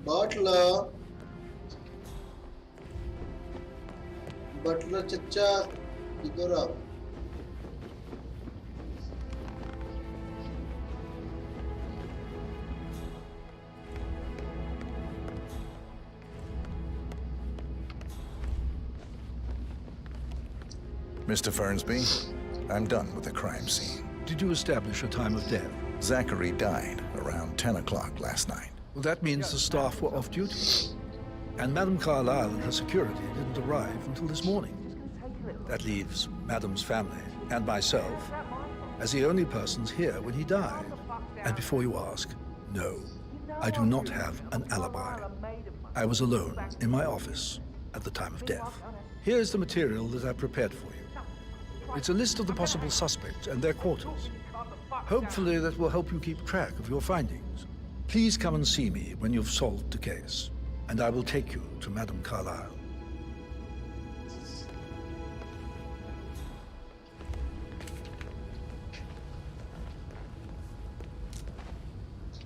Butler. Butler chacha, idhar aao. Mr. Fernsby, I'm done with the crime scene. Did you establish a time of death? Zachary died around 10 o'clock last night. Well, that means the staff were off duty. And Madame Carlyle and her security didn't arrive until this morning. That leaves Madame's family and myself as the only persons here when he died. And before you ask, no, I do not have an alibi. I was alone in my office at the time of death. Here's the material that I prepared for you. It's a list of the possible suspects and their quarters. Hopefully that will help you keep track of your findings. Please come and see me when you've solved the case, and I will take you to Madame Carlyle.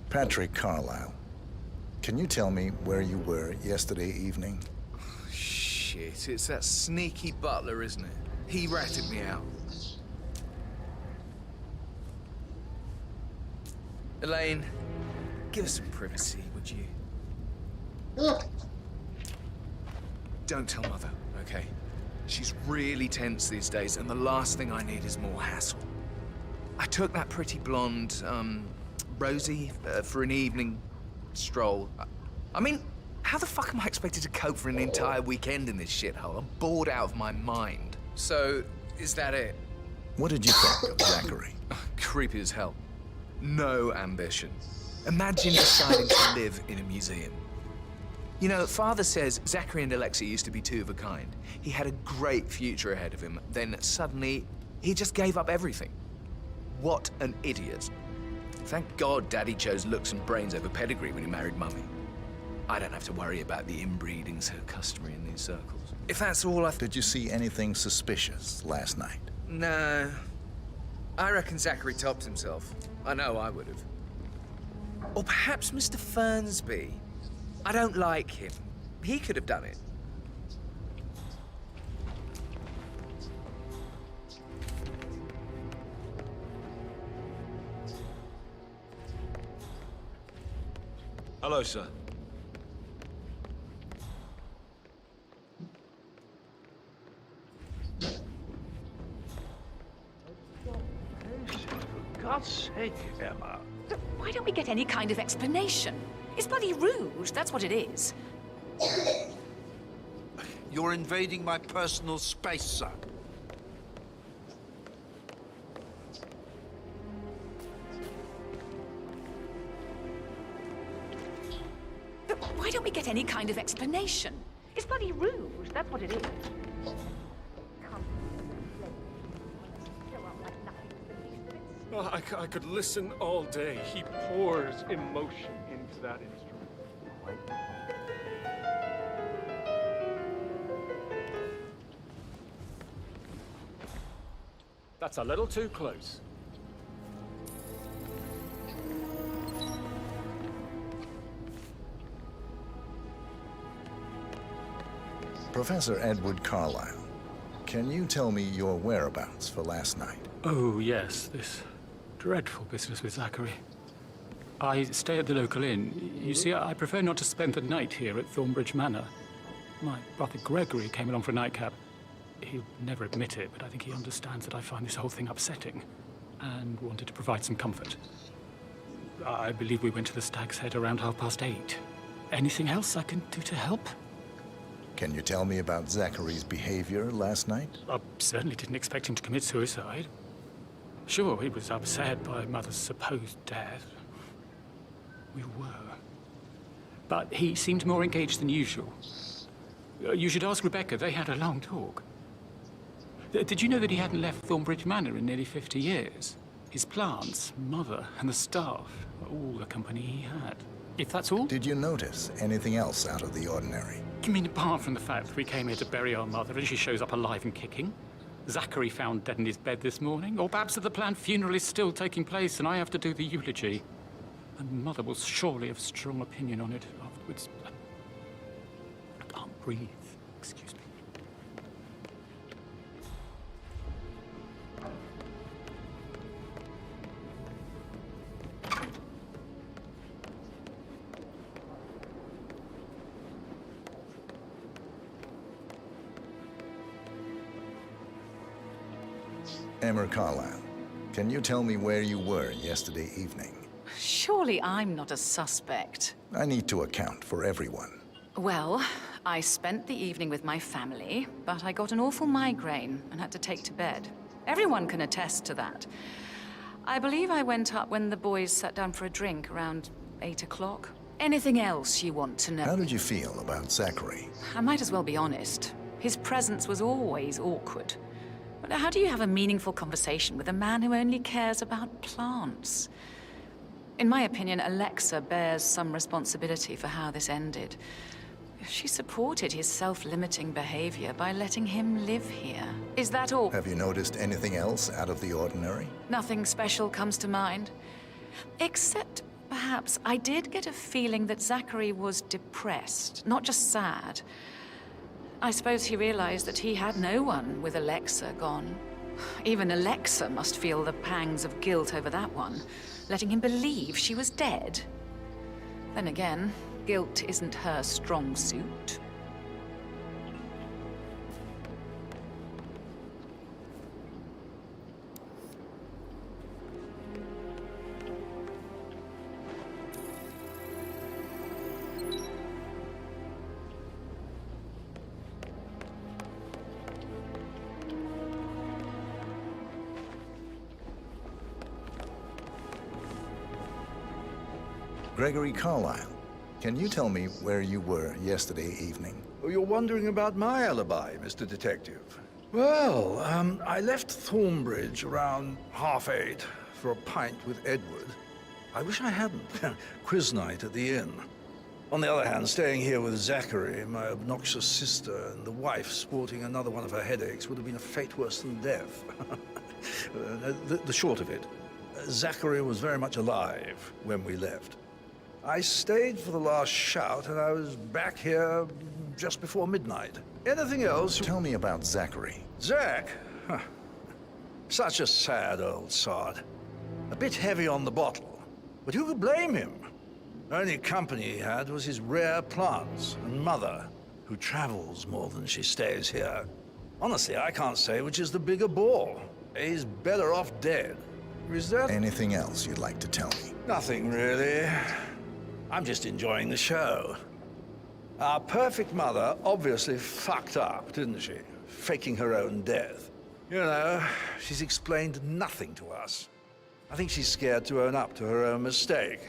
Patrick Carlyle, can you tell me where you were yesterday evening? Shit, it's that sneaky butler, isn't it? He ratted me out. Elaine, give us some privacy, would you? Don't tell Mother, okay? She's really tense these days, and the last thing I need is more hassle. I took that pretty blonde, Rosie, for an evening stroll. I mean, how the fuck am I expected to cope for an entire weekend in this shithole? I'm bored out of my mind. So, is that it? What did you think of Zachary? Creepy as hell. No ambition. Imagine deciding to live in a museum. You know, Father says Zachary and Alexei used to be two of a kind. He had a great future ahead of him. Then suddenly, he just gave up everything. What an idiot. Thank God Daddy chose looks and brains over pedigree when he married Mummy. I don't have to worry about the inbreeding so customary in these circles. If that's all Did you see anything suspicious last night? No. I reckon Zachary topped himself. I know I would have. Or perhaps Mr. Fernsby. I don't like him. He could have done it. Hello, sir. For God's sake, Emma. Why don't we get any kind of explanation? It's bloody rude, that's what it is. You're invading my personal space, sir. But why don't we get any kind of explanation? It's bloody rude, that's what it is. Oh, I could listen all day. He pours emotion into that instrument. That's a little too close. Professor Edward Carlyle, can you tell me your whereabouts for last night? Oh, yes, this dreadful business with Zachary. I stay at the local inn. You see, I prefer not to spend the night here at Thornbridge Manor. My brother Gregory came along for a nightcap. He'll never admit it, but I think he understands that I find this whole thing upsetting and wanted to provide some comfort. I believe we went to the Stag's Head around 8:30. Anything else I can do to help? Can you tell me about Zachary's behavior last night? I certainly didn't expect him to commit suicide. Sure, he was upset by Mother's supposed death. We were. But he seemed more engaged than usual. You should ask Rebecca. They had a long talk. Did you know that he hadn't left Thornbridge Manor in nearly 50 years? His plants, Mother, and the staff, all the company he had. If that's all? Did you notice anything else out of the ordinary? You mean apart from the fact that we came here to bury our mother and she shows up alive and kicking? Zachary found dead in his bed this morning? Or perhaps that the planned funeral is still taking place and I have to do the eulogy? And Mother will surely have strong opinion on it afterwards. I can't breathe. Excuse me. Emma Carlyle, can you tell me where you were yesterday evening? Surely I'm not a suspect. I need to account for everyone. Well, I spent the evening with my family, but I got an awful migraine and had to take to bed. Everyone can attest to that. I believe I went up when the boys sat down for a drink around 8 o'clock. Anything else you want to know? How did you feel about Zachary? I might as well be honest. His presence was always awkward. How do you have a meaningful conversation with a man who only cares about plants? In my opinion, Alexa bears some responsibility for how this ended. She supported his self-limiting behavior by letting him live here. Is that all? Have you noticed anything else out of the ordinary? Nothing special comes to mind. Except, perhaps, I did get a feeling that Zachary was depressed, not just sad. I suppose he realized that he had no one with Alexa gone. Even Alexa must feel the pangs of guilt over that one, letting him believe she was dead. Then again, guilt isn't her strong suit. Gregory Carlyle, can you tell me where you were yesterday evening? Oh, you're wondering about my alibi, Mr. Detective. Well, I left Thornbridge around 8:30 for a pint with Edward. I wish I hadn't. Quiz night at the inn. On the other hand, staying here with Zachary, my obnoxious sister, and the wife sporting another one of her headaches would have been a fate worse than death. The short of it, Zachary was very much alive when we left. I stayed for the last shout, and I was back here just before midnight. Anything else? Tell me about Zachary. Zach? Huh. Such a sad old sod. A bit heavy on the bottle, but who could blame him? Only company he had was his rare plants and mother, who travels more than she stays here. Honestly, I can't say which is the bigger bore. He's better off dead. Is that... Anything else you'd like to tell me? Nothing, really. I'm just enjoying the show. Our perfect mother obviously fucked up, didn't she? Faking her own death. You know, she's explained nothing to us. I think she's scared to own up to her own mistake.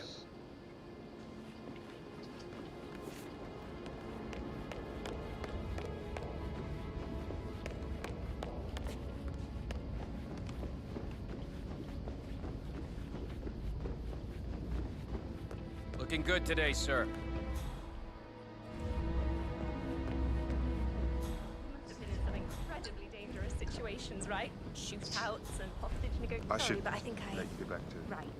Looking good today, sir. Must have been in some incredibly dangerous situations, right? Shootouts and hostage negotiations. I should but I think I... let you get back to it. Right.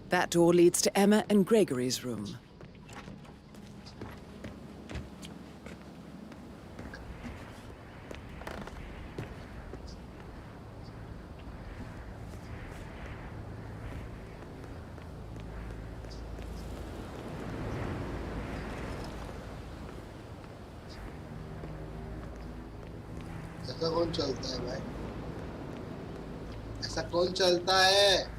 That door leads to Emma and Gregory's room. ऐसा कौन चलता है भाई? ऐसा कौन चलता है?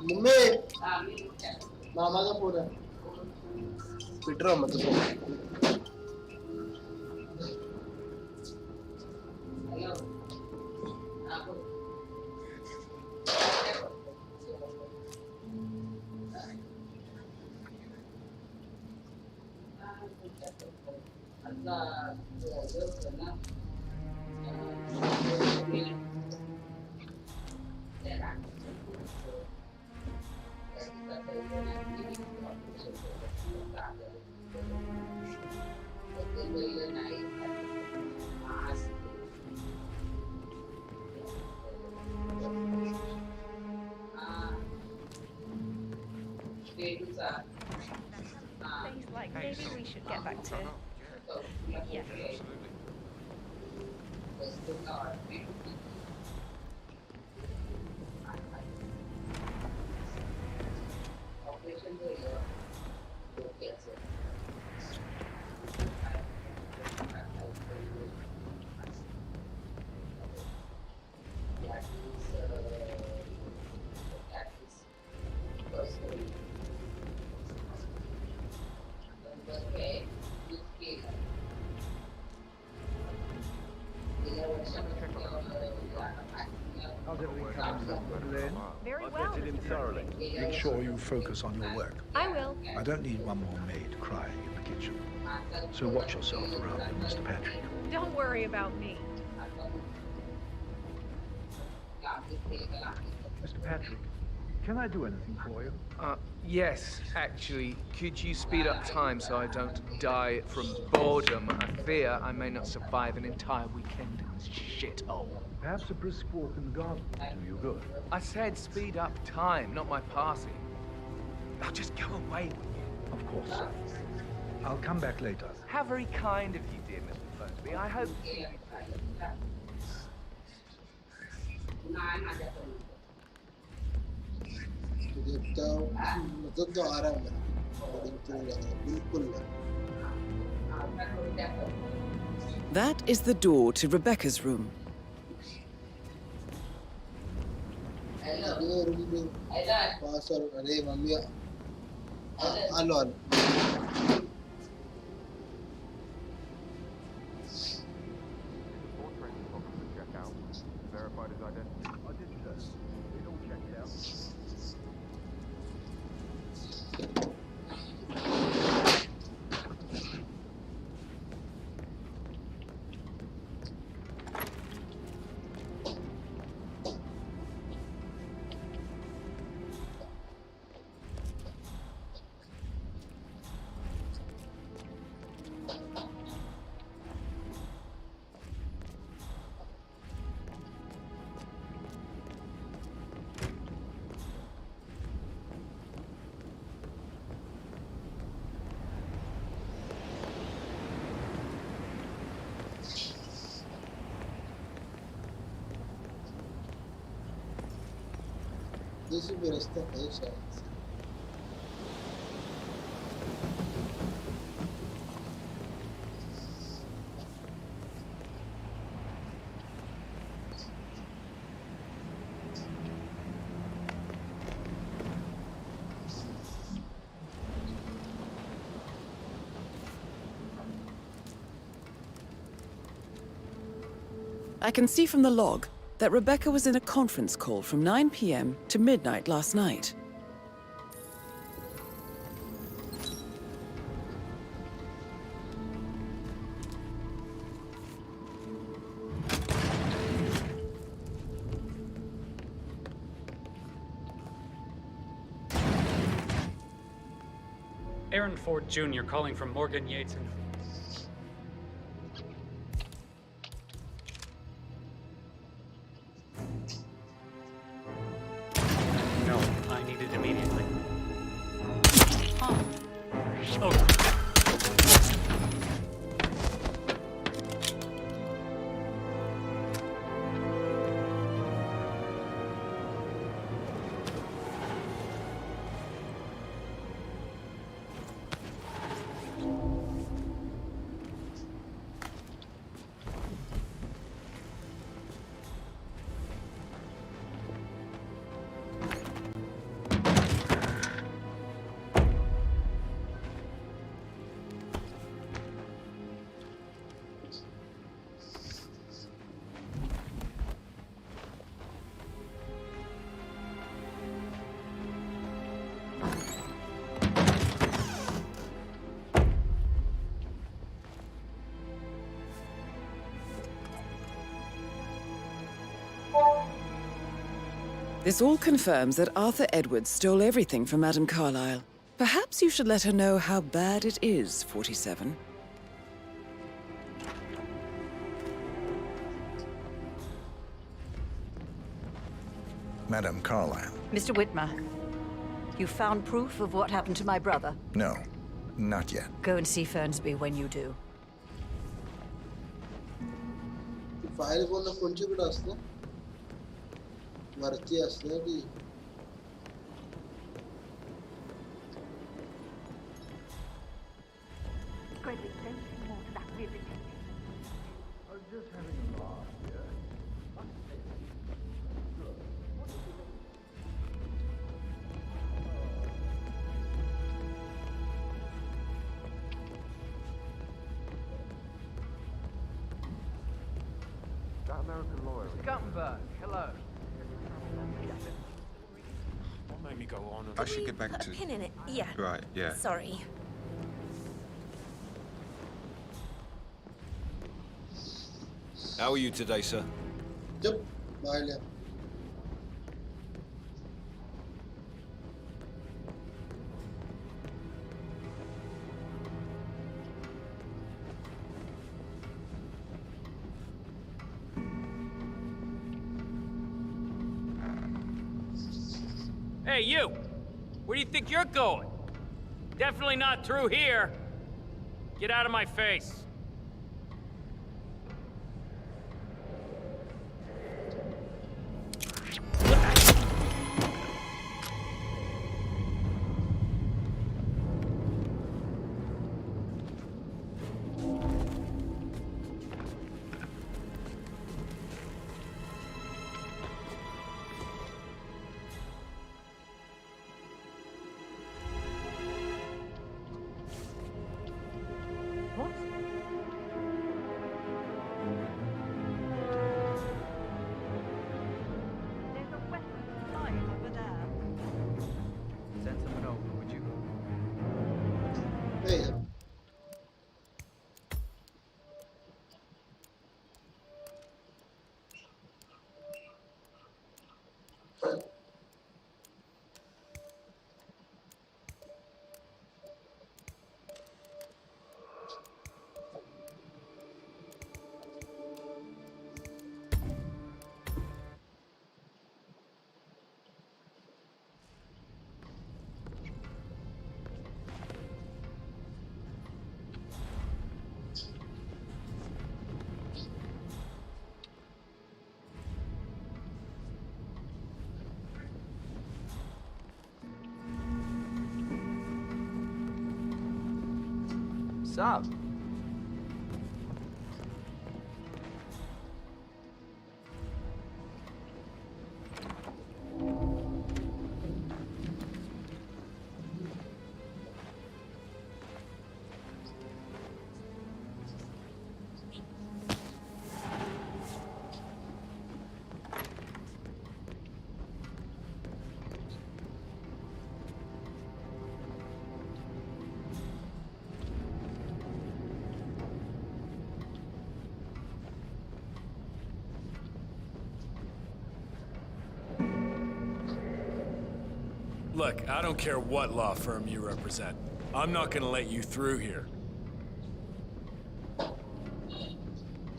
Mummy मामा का फोन है पिट रहा मत Like, maybe we should get back to... Yeah. Lynn. Very well, Mr. Thoroughly. Make sure you focus on your work. I will. I don't need one more maid crying in the kitchen. So watch yourself around him, Mr. Patrick. Don't worry about me. Mr. Patrick, can I do anything for you? Yes, actually. Could you speed up time so I don't die from boredom? I fear I may not survive an entire weekend in this shithole. Perhaps a brisk walk in the garden will do you good. I said speed up time, not my passing. I'll just go away with you. Of course, sir. I'll come back later. How very kind of you, dear Mr. Fernby. I hope... देखता हूँ मतलब तो आ रहा है मेरा coding तो नहीं लगा बिल्कुल नहीं That is the door to Rebecca's room. अरे रूम में पास और अरे mummy Alo Verified his identity. I did, sir. It all checked out. जैसे भी रास्ता है शायद से I can see from the log that Rebecca was in a conference call from 9 p.m. to midnight last night. Aaron Ford Jr. calling from Morgan Yates and... No, I need it immediately. Oh. This all confirms that Arthur Edwards stole everything from Madame Carlyle. Perhaps you should let her know how bad it is, 47. Madame Carlyle. Mr. Whitmer, you found proof of what happened to my brother? No, not yet. Go and see Fernsby when you do. File कोणला कोणच्याकडे असतं वरती असतं की Gregory, don't say more to that visit. I was just having a laugh, yeah. That American lawyer. Guttenberg, hello. go on. I should get back to... Pin in it. Yeah. Right, yeah. Sorry. How are you today, sir? Yep. Bye. Hey, you! Where do you think you're going? Definitely not through here. Get out of my face. Send someone over, would you? Hey. Sup? Look, I don't care what law firm you represent. I'm not gonna let you through here.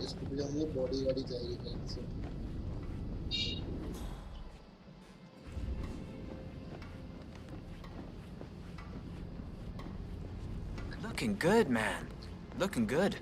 इसको भी हमें body गाड़ी चाहिए कहीं से. Looking good, man. Looking good.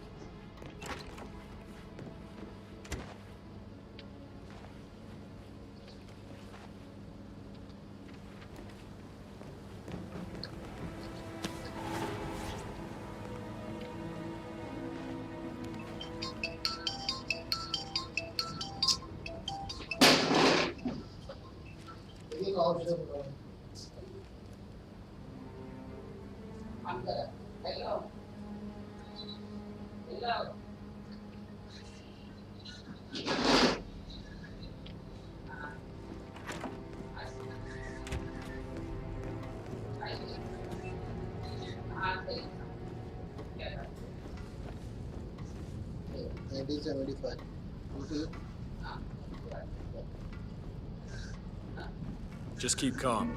Just keep calm.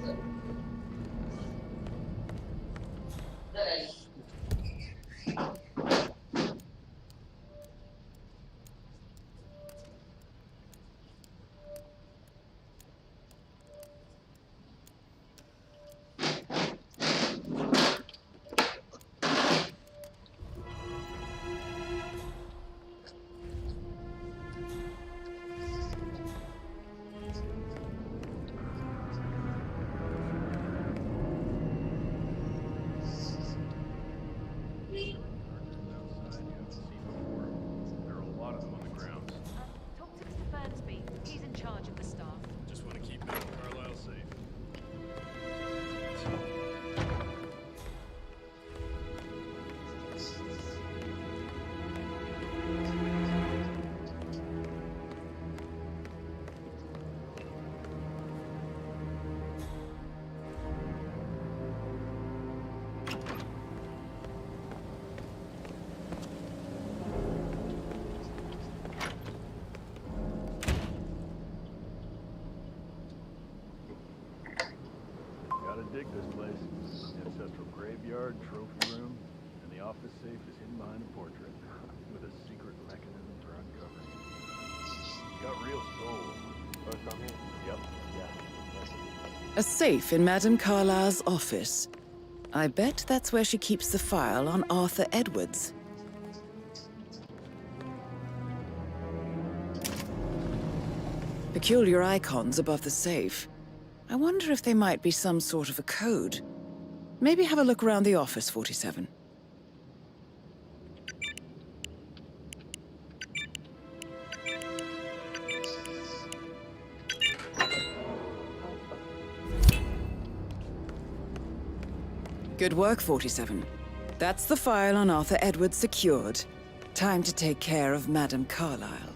dig this place. Ancestral graveyard, trophy room, and the office safe is hidden behind a portrait with a secret mechanism for uncovering. Got real soul. First time here? Yep. Yeah. A safe in Madame Carlyle's office. I bet that's where she keeps the file on Arthur Edwards. Peculiar icons above the safe. I wonder if they might be some sort of a code. Maybe have a look around the office, 47. Good work, 47. That's the file on Arthur Edwards secured. Time to take care of Madame Carlyle.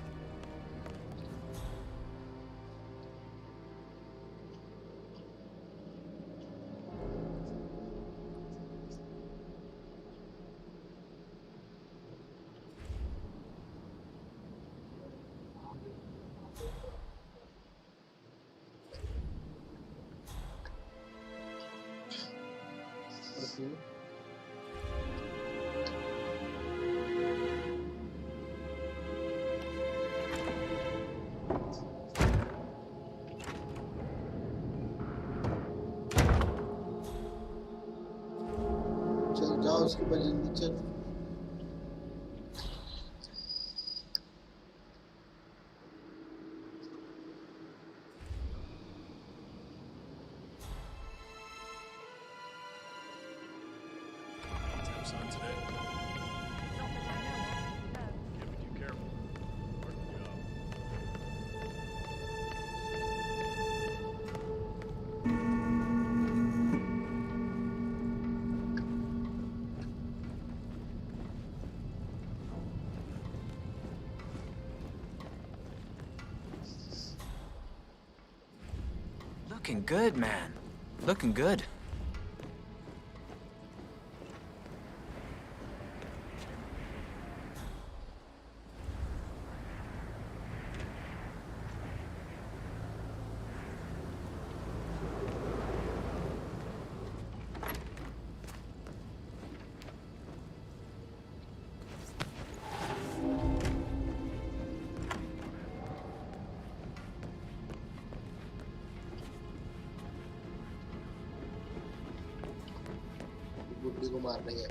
चल जाओ उसके बाद जल्दी चल Looking good, man. Looking good. बुड्ढी को मारना ही है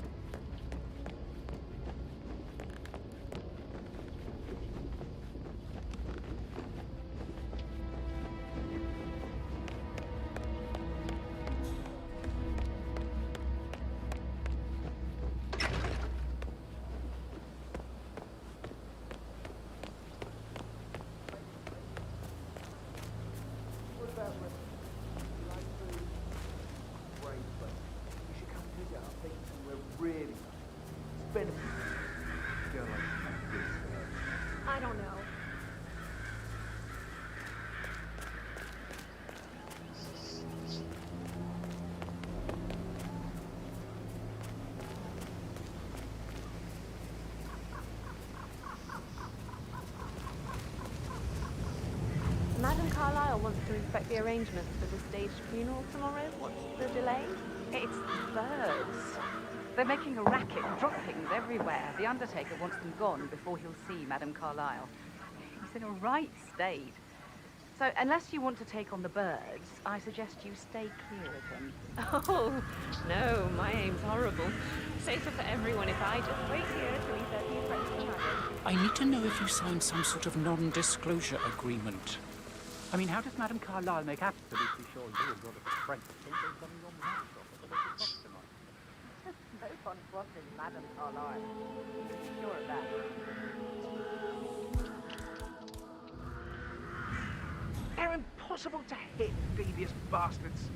I don't know. Madame Carlyle wants to inspect the arrangements for the staged funeral tomorrow. What's the delay? It's birds. They're making a racket, drop things everywhere. The Undertaker wants them gone before he'll see Madame Carlyle. He's in a right state. So, unless you want to take on the birds, I suggest you stay clear of him. Oh, no, my aim's horrible. Safer for everyone if I just wait here till he says he's ready to marry. I need to know if you signed some sort of non-disclosure agreement. I mean, how does Madame Carlyle make absolutely sure you and your little friend don't go running your mouth off at the little box tonight? No fun trusting Madame Carlyle. Be sure of that. They're impossible to hit, devious bastards.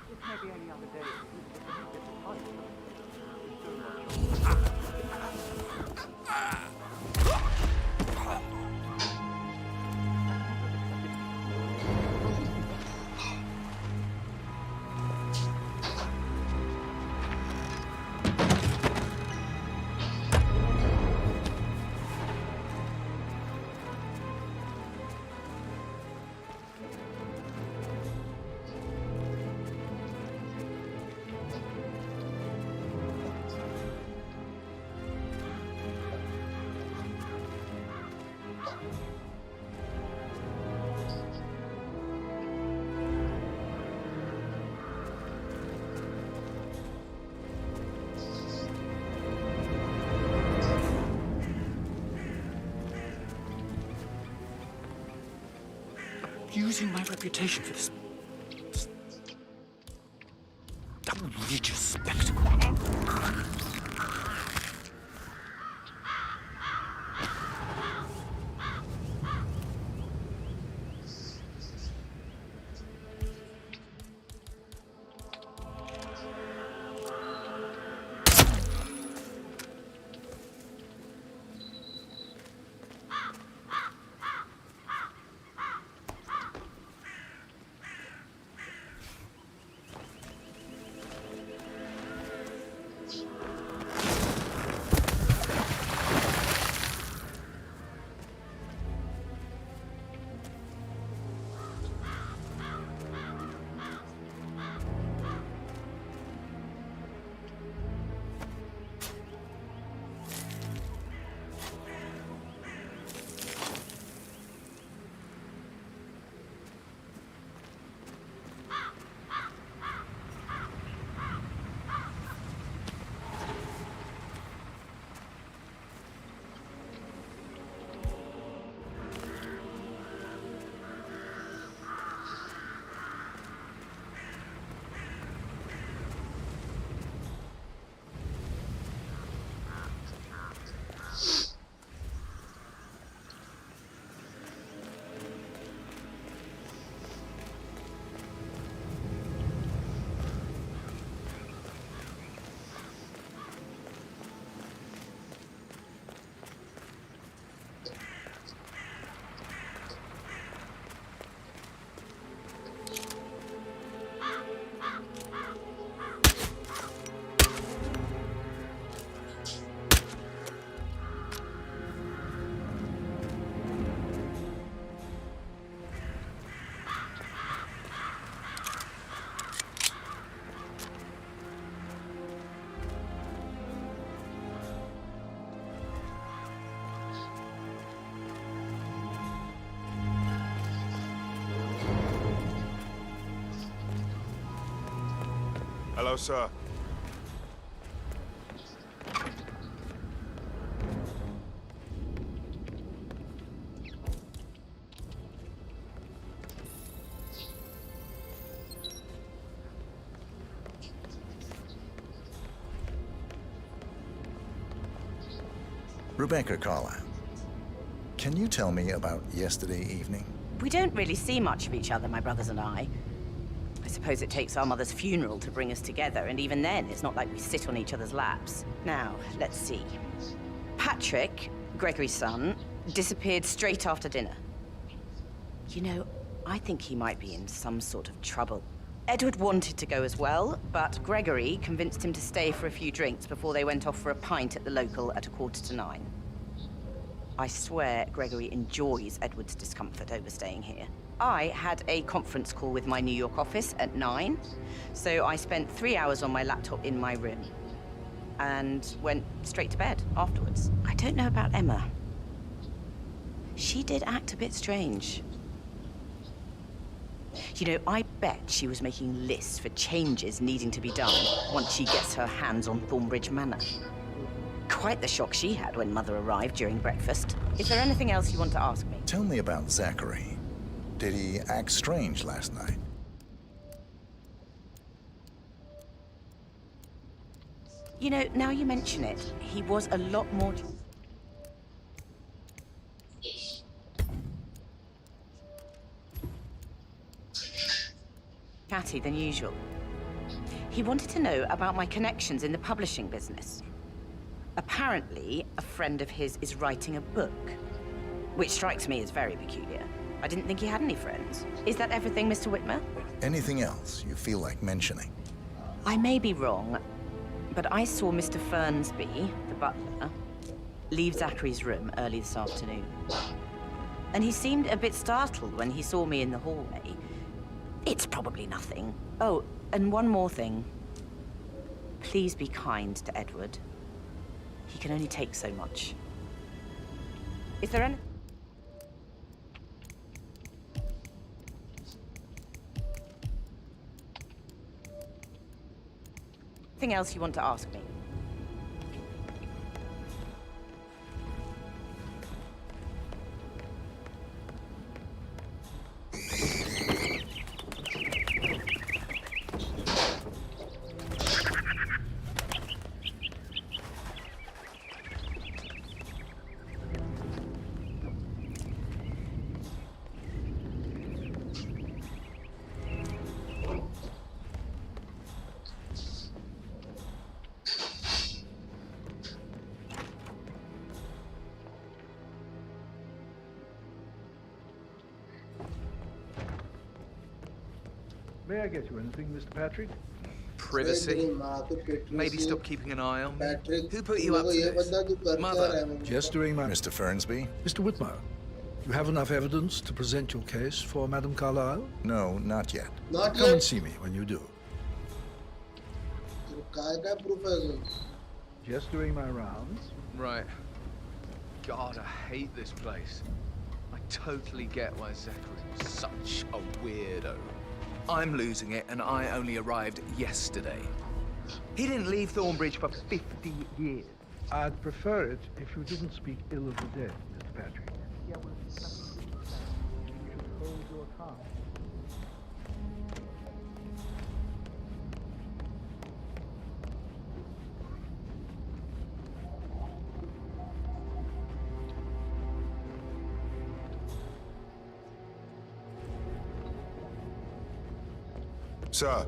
This may be any other day. Using my reputation for this outrageous spectacle. Hello, sir. Rebecca Carla, can you tell me about yesterday evening? We don't really see much of each other, my brothers and I. I suppose it takes our mother's funeral to bring us together, and even then, it's not like we sit on each other's laps. Now, let's see. Patrick, Gregory's son, disappeared straight after dinner. You know, I think he might be in some sort of trouble. Edward wanted to go as well, but Gregory convinced him to stay for a few drinks before they went off for a pint at the local at 9:15. I swear Gregory enjoys Edward's discomfort over staying here. I had a conference call with my New York office at 9, so I spent 3 hours on my laptop in my room and went straight to bed afterwards. I don't know about Emma. She did act a bit strange. You know, I bet she was making lists for changes needing to be done once she gets her hands on Thornbridge Manor. Quite the shock she had when Mother arrived during breakfast. Is there anything else you want to ask me? Tell me about Zachary. Did he act strange last night? You know, now you mention it, he was a lot more chatty than usual. He wanted to know about my connections in the publishing business. Apparently, a friend of his is writing a book, which strikes me as very peculiar. I didn't think he had any friends. Is that everything, Mr. Whitmer? Anything else you feel like mentioning? I may be wrong, but I saw Mr. Fernsby, the butler, leave Zachary's room early this afternoon. And he seemed a bit startled when he saw me in the hallway. It's probably nothing. Oh, and one more thing. Please be kind to Edward. He can only take so much. Is there any... Anything else you want to ask me? May I get you anything, Mr. Patrick? Privacy. Maybe stop keeping an eye on me. Who put you up to this? Mother. Just doing my... Mr. Fernsby? Mr. Whitmer, you have enough evidence to present your case for Madame Carlyle? No, not yet. Come and see me when you do. Just doing my rounds. Right. God, I hate this place. I totally get why Zachary was such a weirdo. I'm losing it, and I only arrived yesterday. He didn't leave Thornbridge for 50 years. I'd prefer it if you didn't speak ill of the dead, Mr. Patrick. You should hold your tongue. Sir.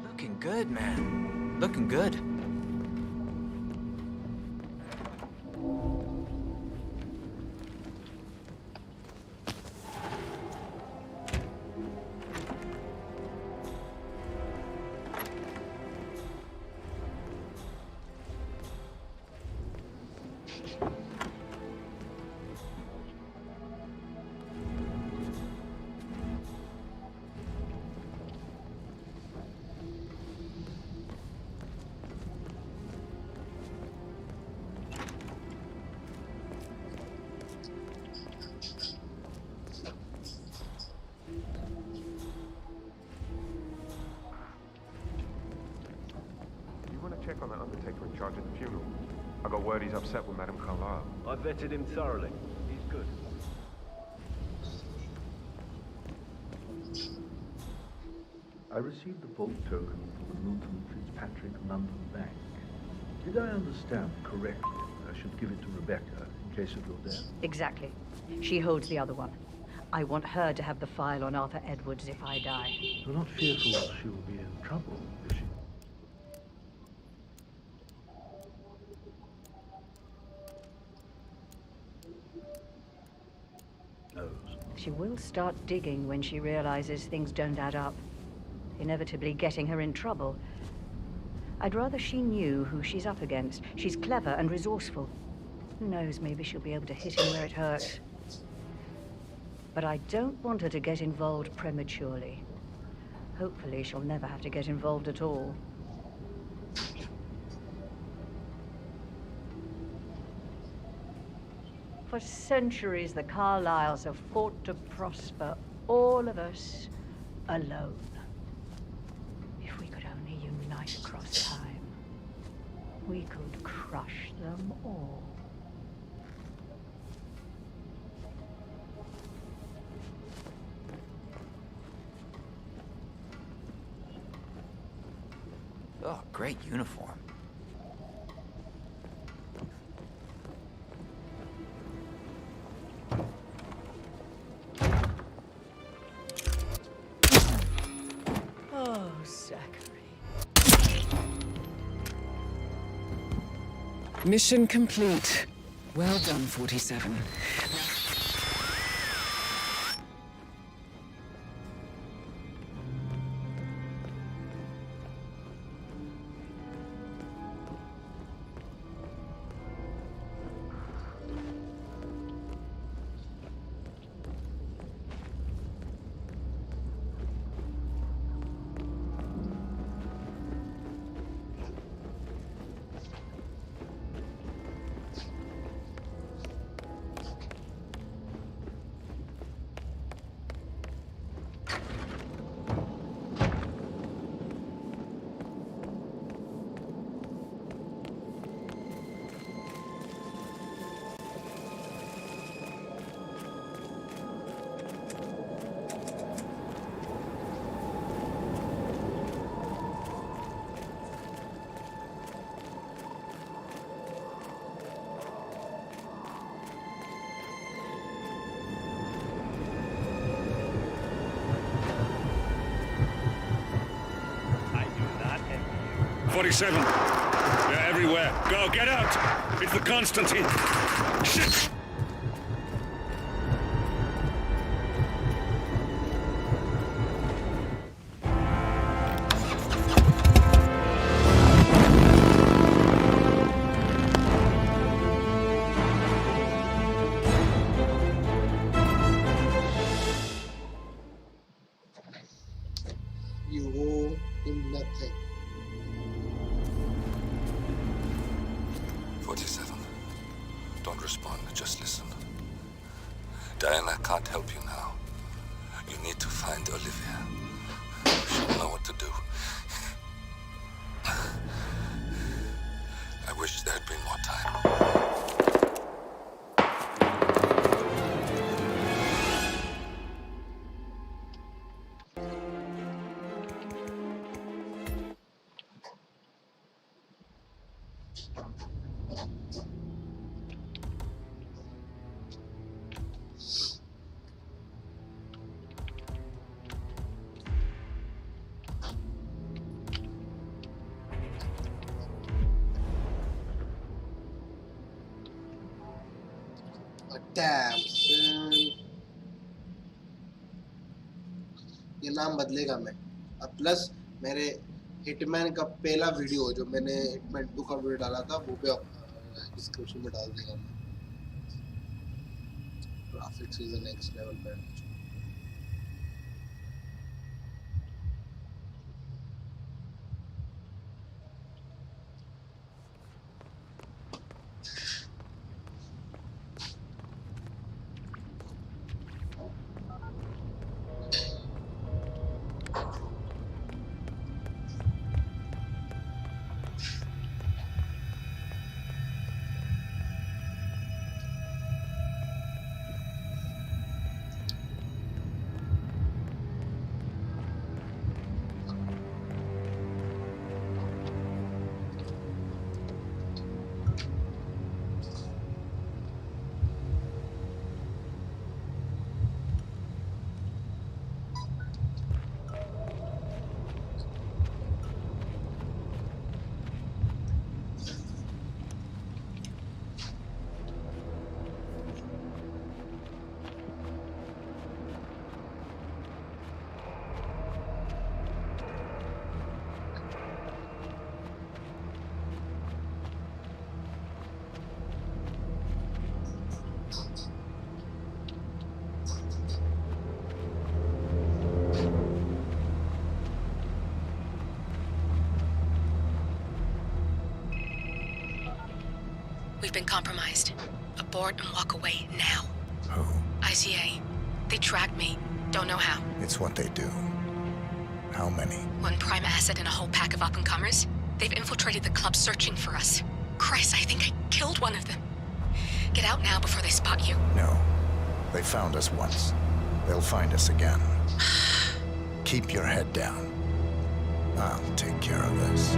Looking good, man. Looking good. Check on that undertaker in charge of the funeral. I got word he's upset with Madame Carlyle. I vetted him thoroughly. He's good. I received the vault token from the Milton Fitzpatrick London Bank. Did I understand correctly that I should give it to Rebecca in case of your death? Exactly. She holds the other one. I want her to have the file on Arthur Edwards if I die. You're not fearful she will be in trouble, is she? She will start digging when she realizes things don't add up, inevitably getting her in trouble. I'd rather she knew who she's up against. She's clever and resourceful. Who knows, maybe she'll be able to hit him where it hurts. But I don't want her to get involved prematurely. Hopefully she'll never have to get involved at all. For centuries, the Carlyles have fought to prosper, all of us, alone. If we could only unite across time, we could crush them all. Oh, great uniform. Oh, Zachary. Mission complete. Well done, 47. 47. They're everywhere. Go, get out! It's the Constantine. Shit! You owe him nothing. 47. Don't respond, just listen. Diana can't help you now. You need to find Olivia. She'll know what to do. I wish there had been more time. Damn, son. ये नाम बदलेगा मैं अब plus मेरे hitman का पहला video जो मैंने हिटमैन 2 का वीडियो डाला था वो भी डिस्क्रिप्शन में डाल देगा मैं graphics is the next level पे We've been compromised. Abort and walk away now. Who? ICA. They tracked me. Don't know how. It's what they do. How many? One prime asset and a whole pack of up-and-comers. They've infiltrated the club searching for us. Christ, I think I killed one of them. Get out now before they spot you. No. They found us once. They'll find us again. Keep your head down. I'll take care of this.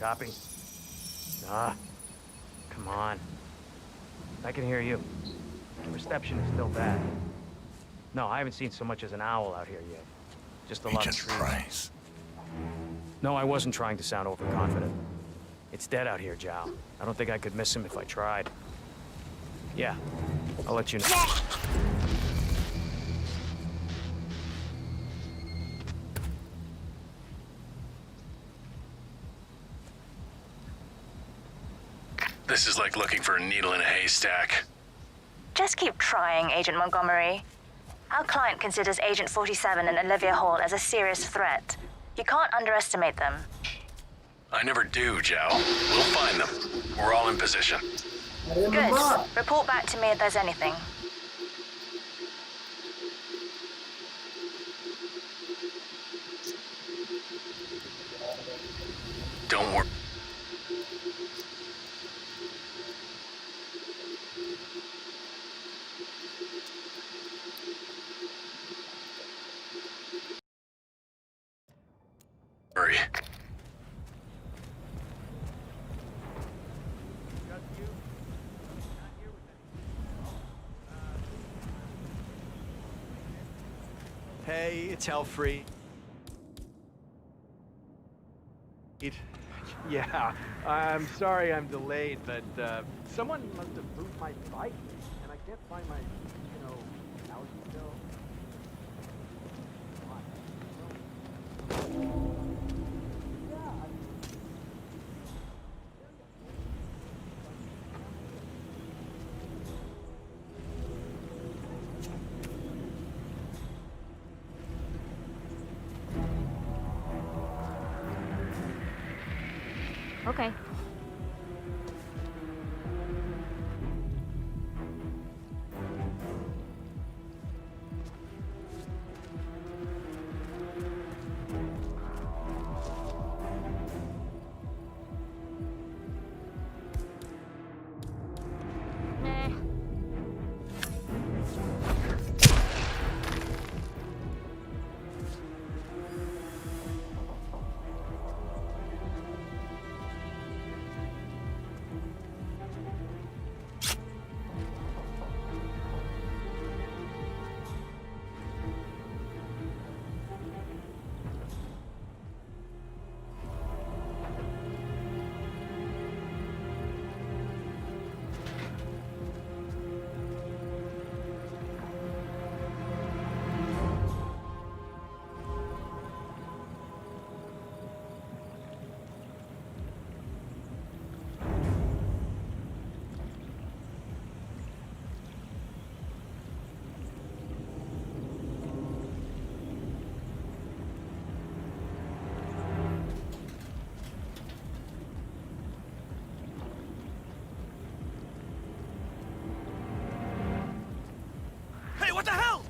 Copy? Ah, come on. I can hear you. The reception is still bad. No, I haven't seen so much as an owl out here yet. Just a lot of trees. Price. No, I wasn't trying to sound overconfident. It's dead out here, Zhao. I don't think I could miss him if I tried. Yeah, I'll let you know. This is like looking for a needle in a haystack. Just keep trying, Agent Montgomery. Our client considers Agent 47 and Olivia Hall as a serious threat. You can't underestimate them. I never do, Zhao. We'll find them. We're all in position. Good. Report back to me if there's anything. Don't worry. Montgomery. Hey, it's Helfrey. Yeah, I'm sorry I'm delayed, but someone must have moved my bike, and I can't find my, house still. Okay. Hey, what the hell?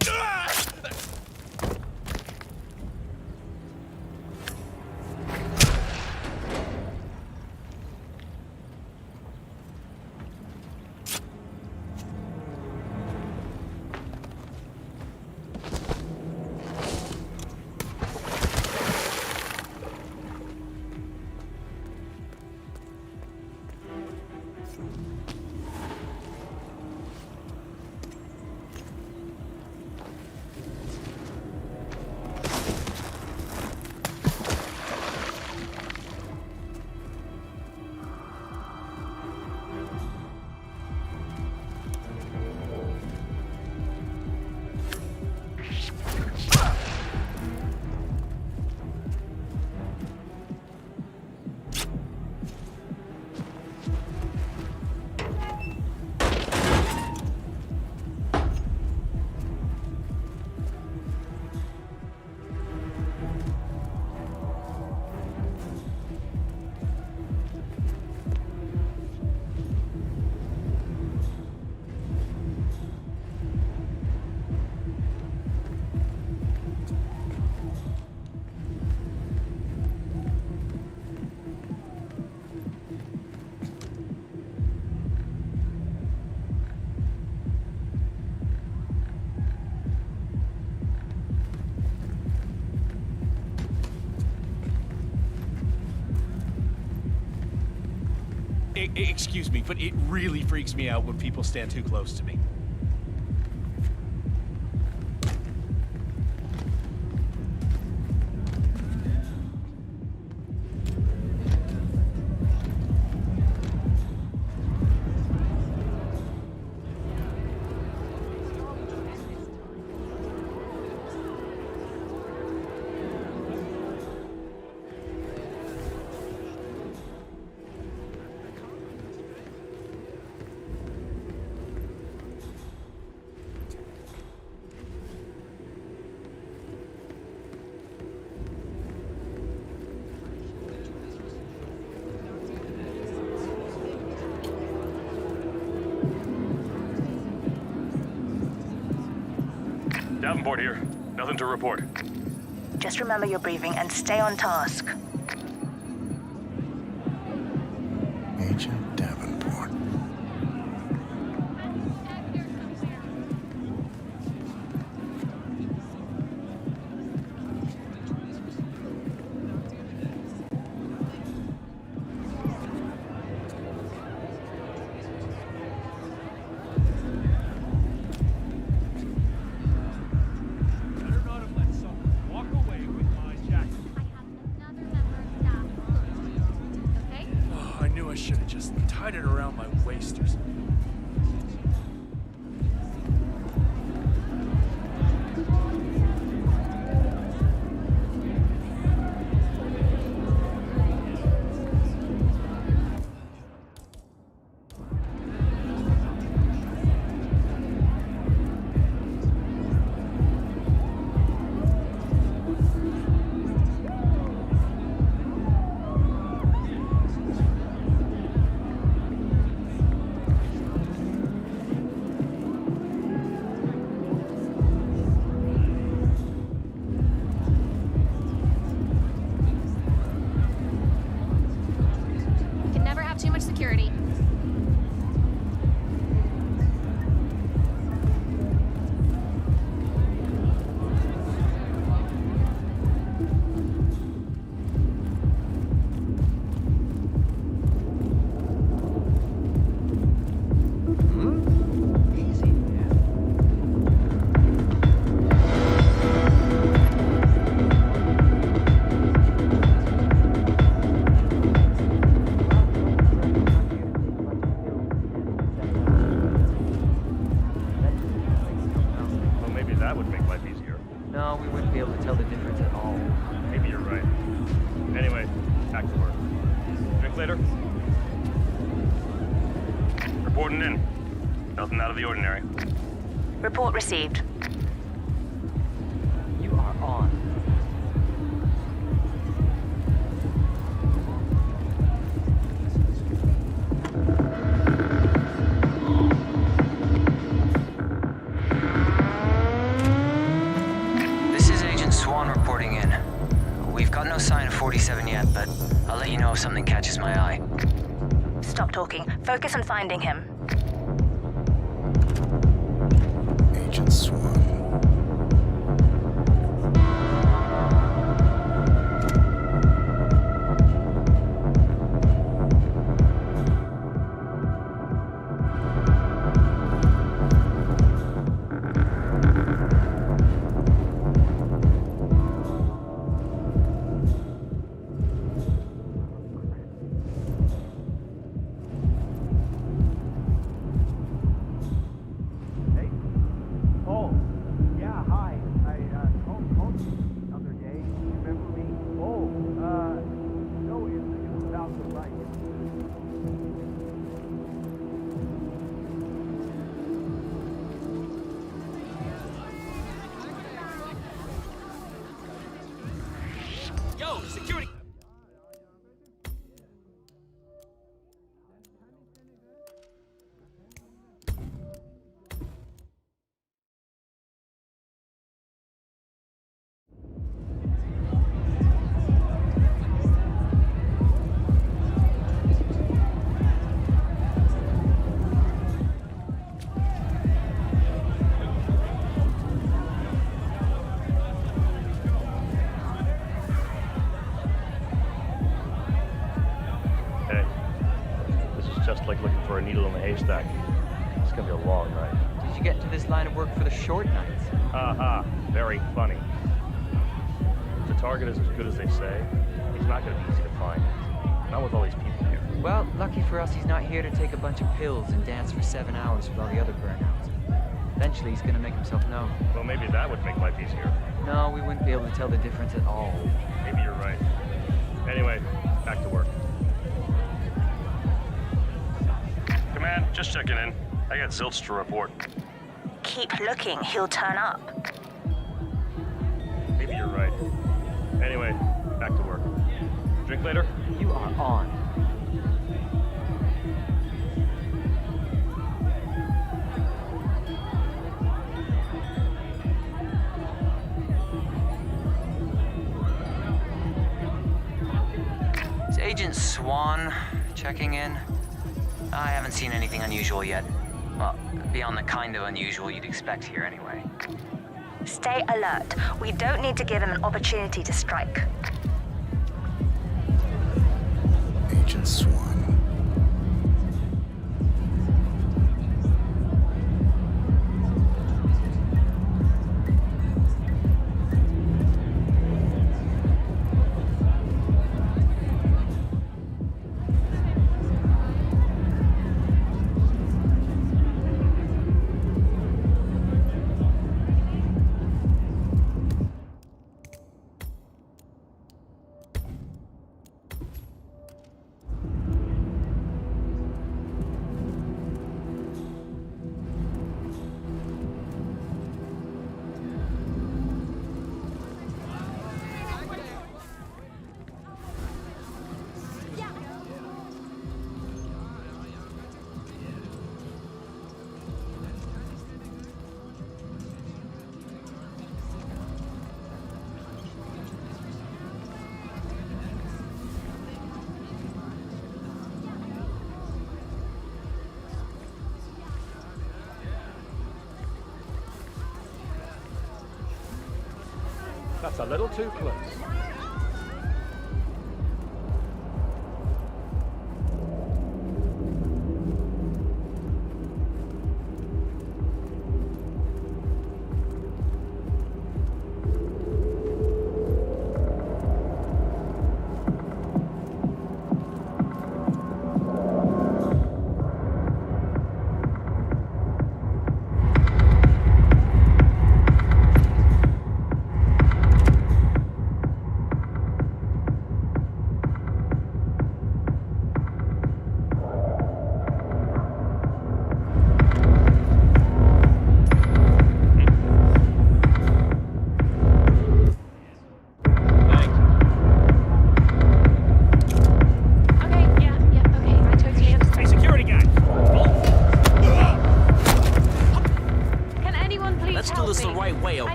Excuse me, but it really freaks me out when people stand too close to me. Davenport here. Nothing to report. Just remember your briefing and stay on task. Agent Davenport. just tied it around my waist or something. Can never have too much security. Well, maybe that would make life easier. No, we wouldn't be able to tell the difference at all. Maybe you're right. Anyway, back to work. Drink later? Reporting in. Nothing out of the ordinary. Report received. You are on. This is Agent Swan reporting in. We've got no sign of 47 yet, but I'll let you know if something catches my eye. Stop talking. Focus on finding him. Agent Swan. Hey. Oh, yeah, hi. I called you the other day. You remember me? Oh, no, it's about the right. Yo, security! Hey, this is just like looking for a needle in a haystack. It's gonna be a long night. Did you get into this line of work for the short nights? Haha, very funny. If the target is as good as they say, he's not gonna be easy to find. Not with all these people here. Well, lucky for us, he's not here to take a bunch of pills and dance for 7 hours with all the other burnouts. Eventually, he's gonna make himself known. Well, maybe that would make life easier. No, we wouldn't be able to tell the difference at all. Maybe you're right. Anyway, back to work. Command, just checking in. I got zilch to report. Keep looking. He'll turn up. Maybe you're right. Anyway, back to work. Drink later? You are on. Is Agent Swan checking in? I haven't seen anything unusual yet. Well, beyond the kind of unusual you'd expect here anyway. Stay alert. We don't need to give him an opportunity to strike. Agent Swan. That's a little too close.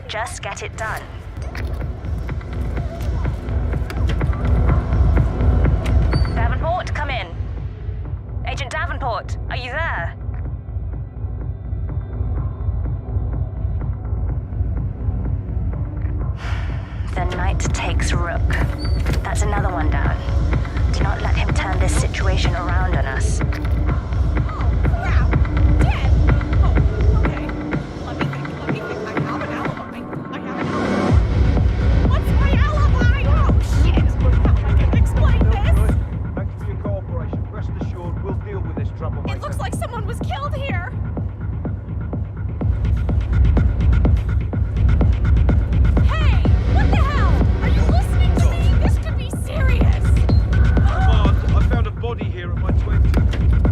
Just get it done. Davenport, come in. Agent Davenport, are you there? The knight takes rook. That's another one down. Do not let him turn this situation around on us. Here at my 20.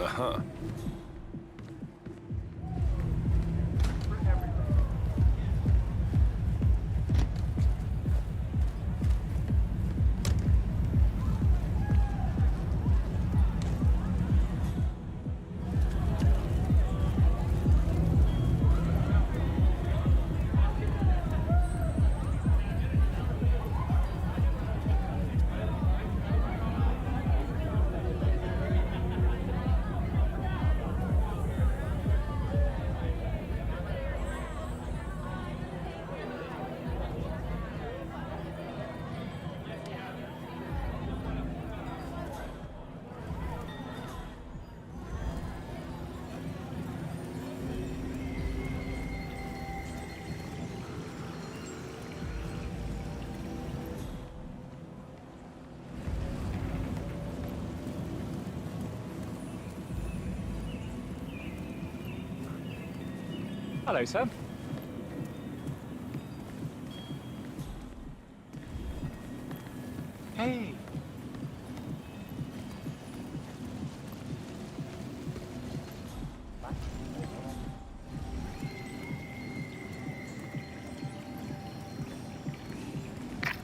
Uh-huh. Hello, sir. Hey.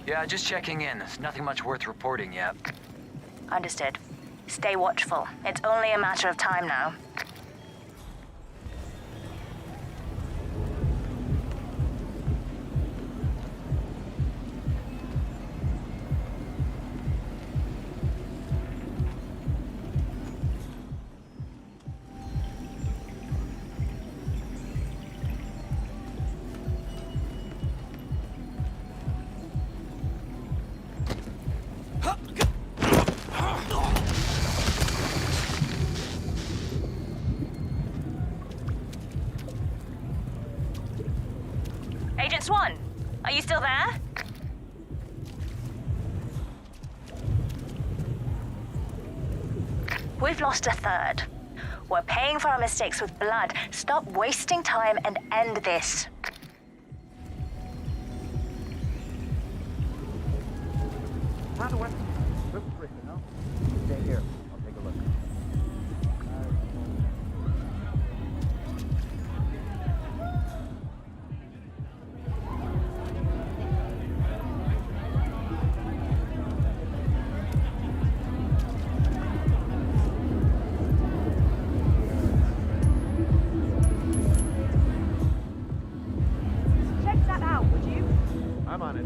Yeah, just checking in. Nothing much worth reporting yet. Understood. Stay watchful. It's only a matter of time now. Agent Swan, are you still there? We've lost a third. We're paying for our mistakes with blood. Stop wasting time and end this. How do I? Looks pretty, no? Stay here. I'll take a look. Check that out, would you? I'm on it.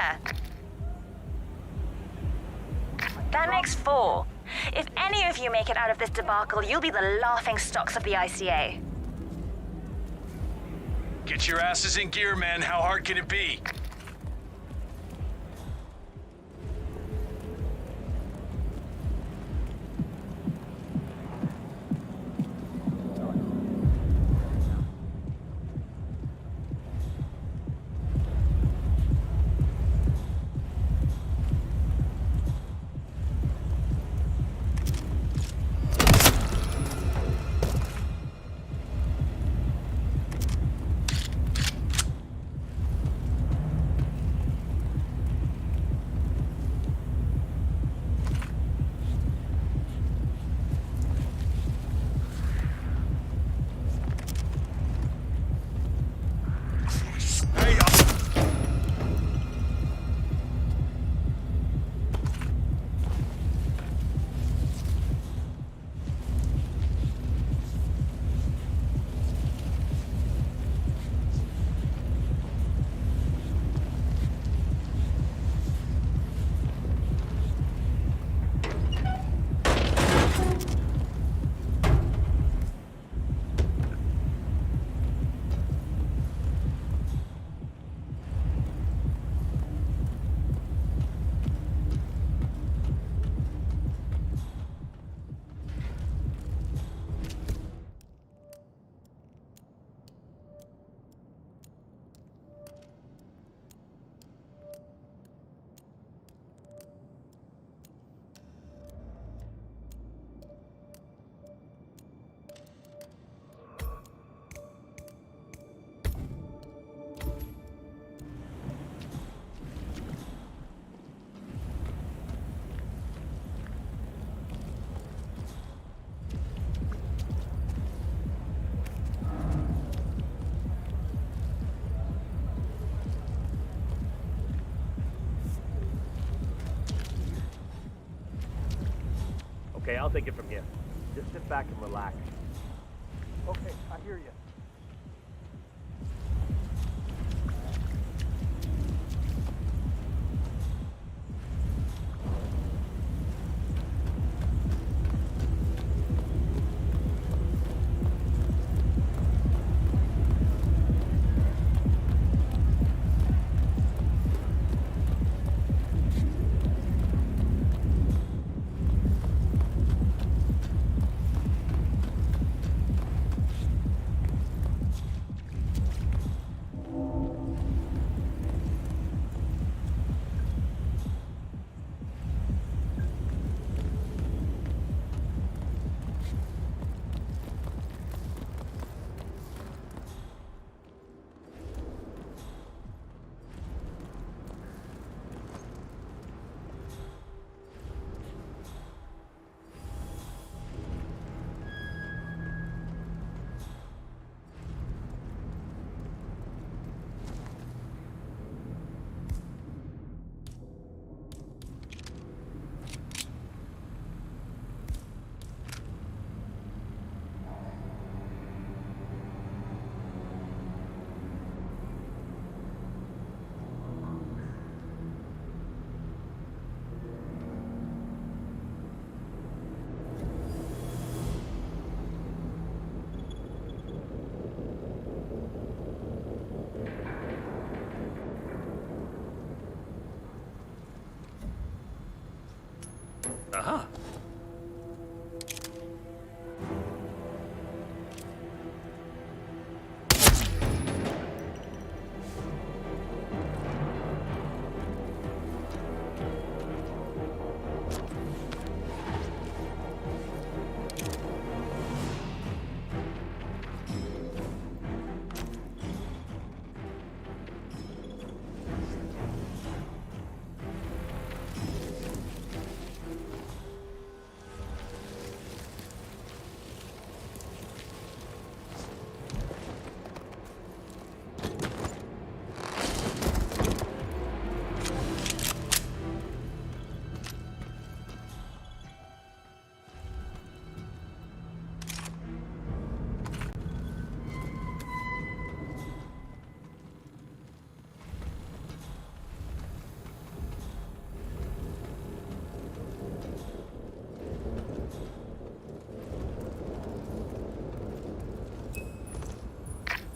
there. That makes 4. If any of you make it out of this debacle, you'll be the laughing stocks of the ICA. Get your asses in gear, men. How hard can it be? Okay, I'll take it from here. Just sit back and relax. Okay, I hear you.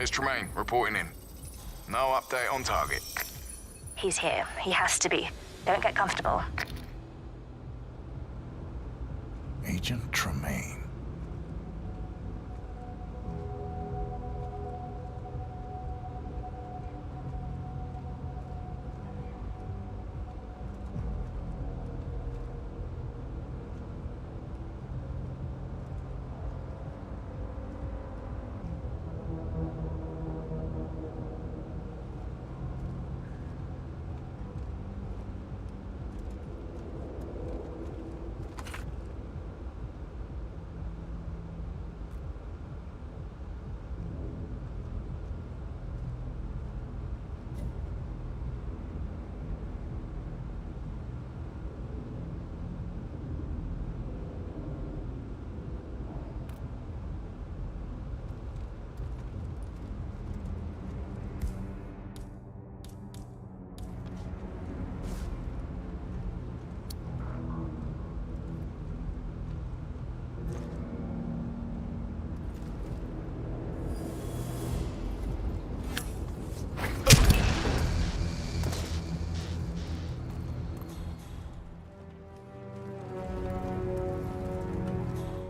It's Tremaine, reporting in. No update on target. He's here. He has to be. Don't get comfortable. Agent Tremaine.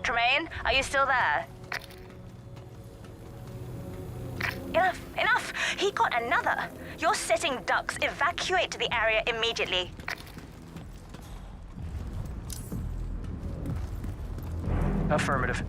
Tremaine, are you still there? Enough, enough! He got another. You're sitting ducks. Evacuate to the area immediately. Affirmative.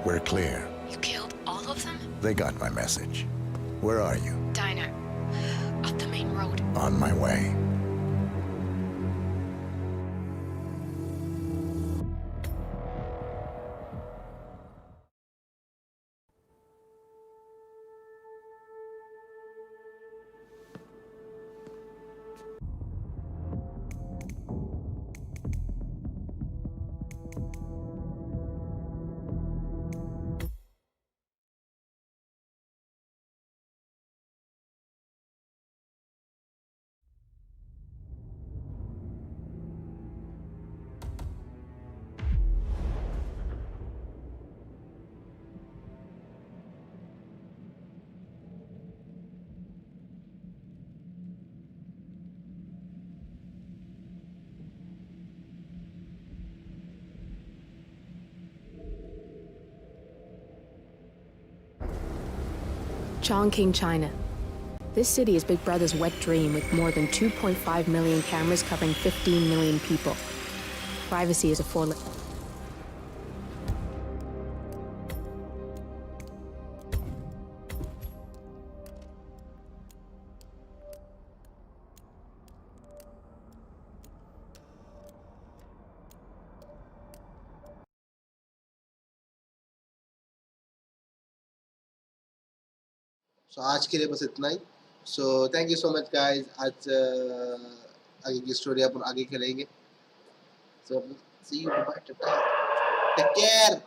We're clear. You killed all of them? They got my message. Where are you? Diner. Up the main road. On my way. Chongqing, China. This city is Big Brother's wet dream with more than 2.5 million cameras covering 15 million people. Privacy is a four-letter सो आज के लिए बस इतना ही. So thank you so much guys. आज आगे की story अपन आगे खेलेंगे. So see you, bye, take care.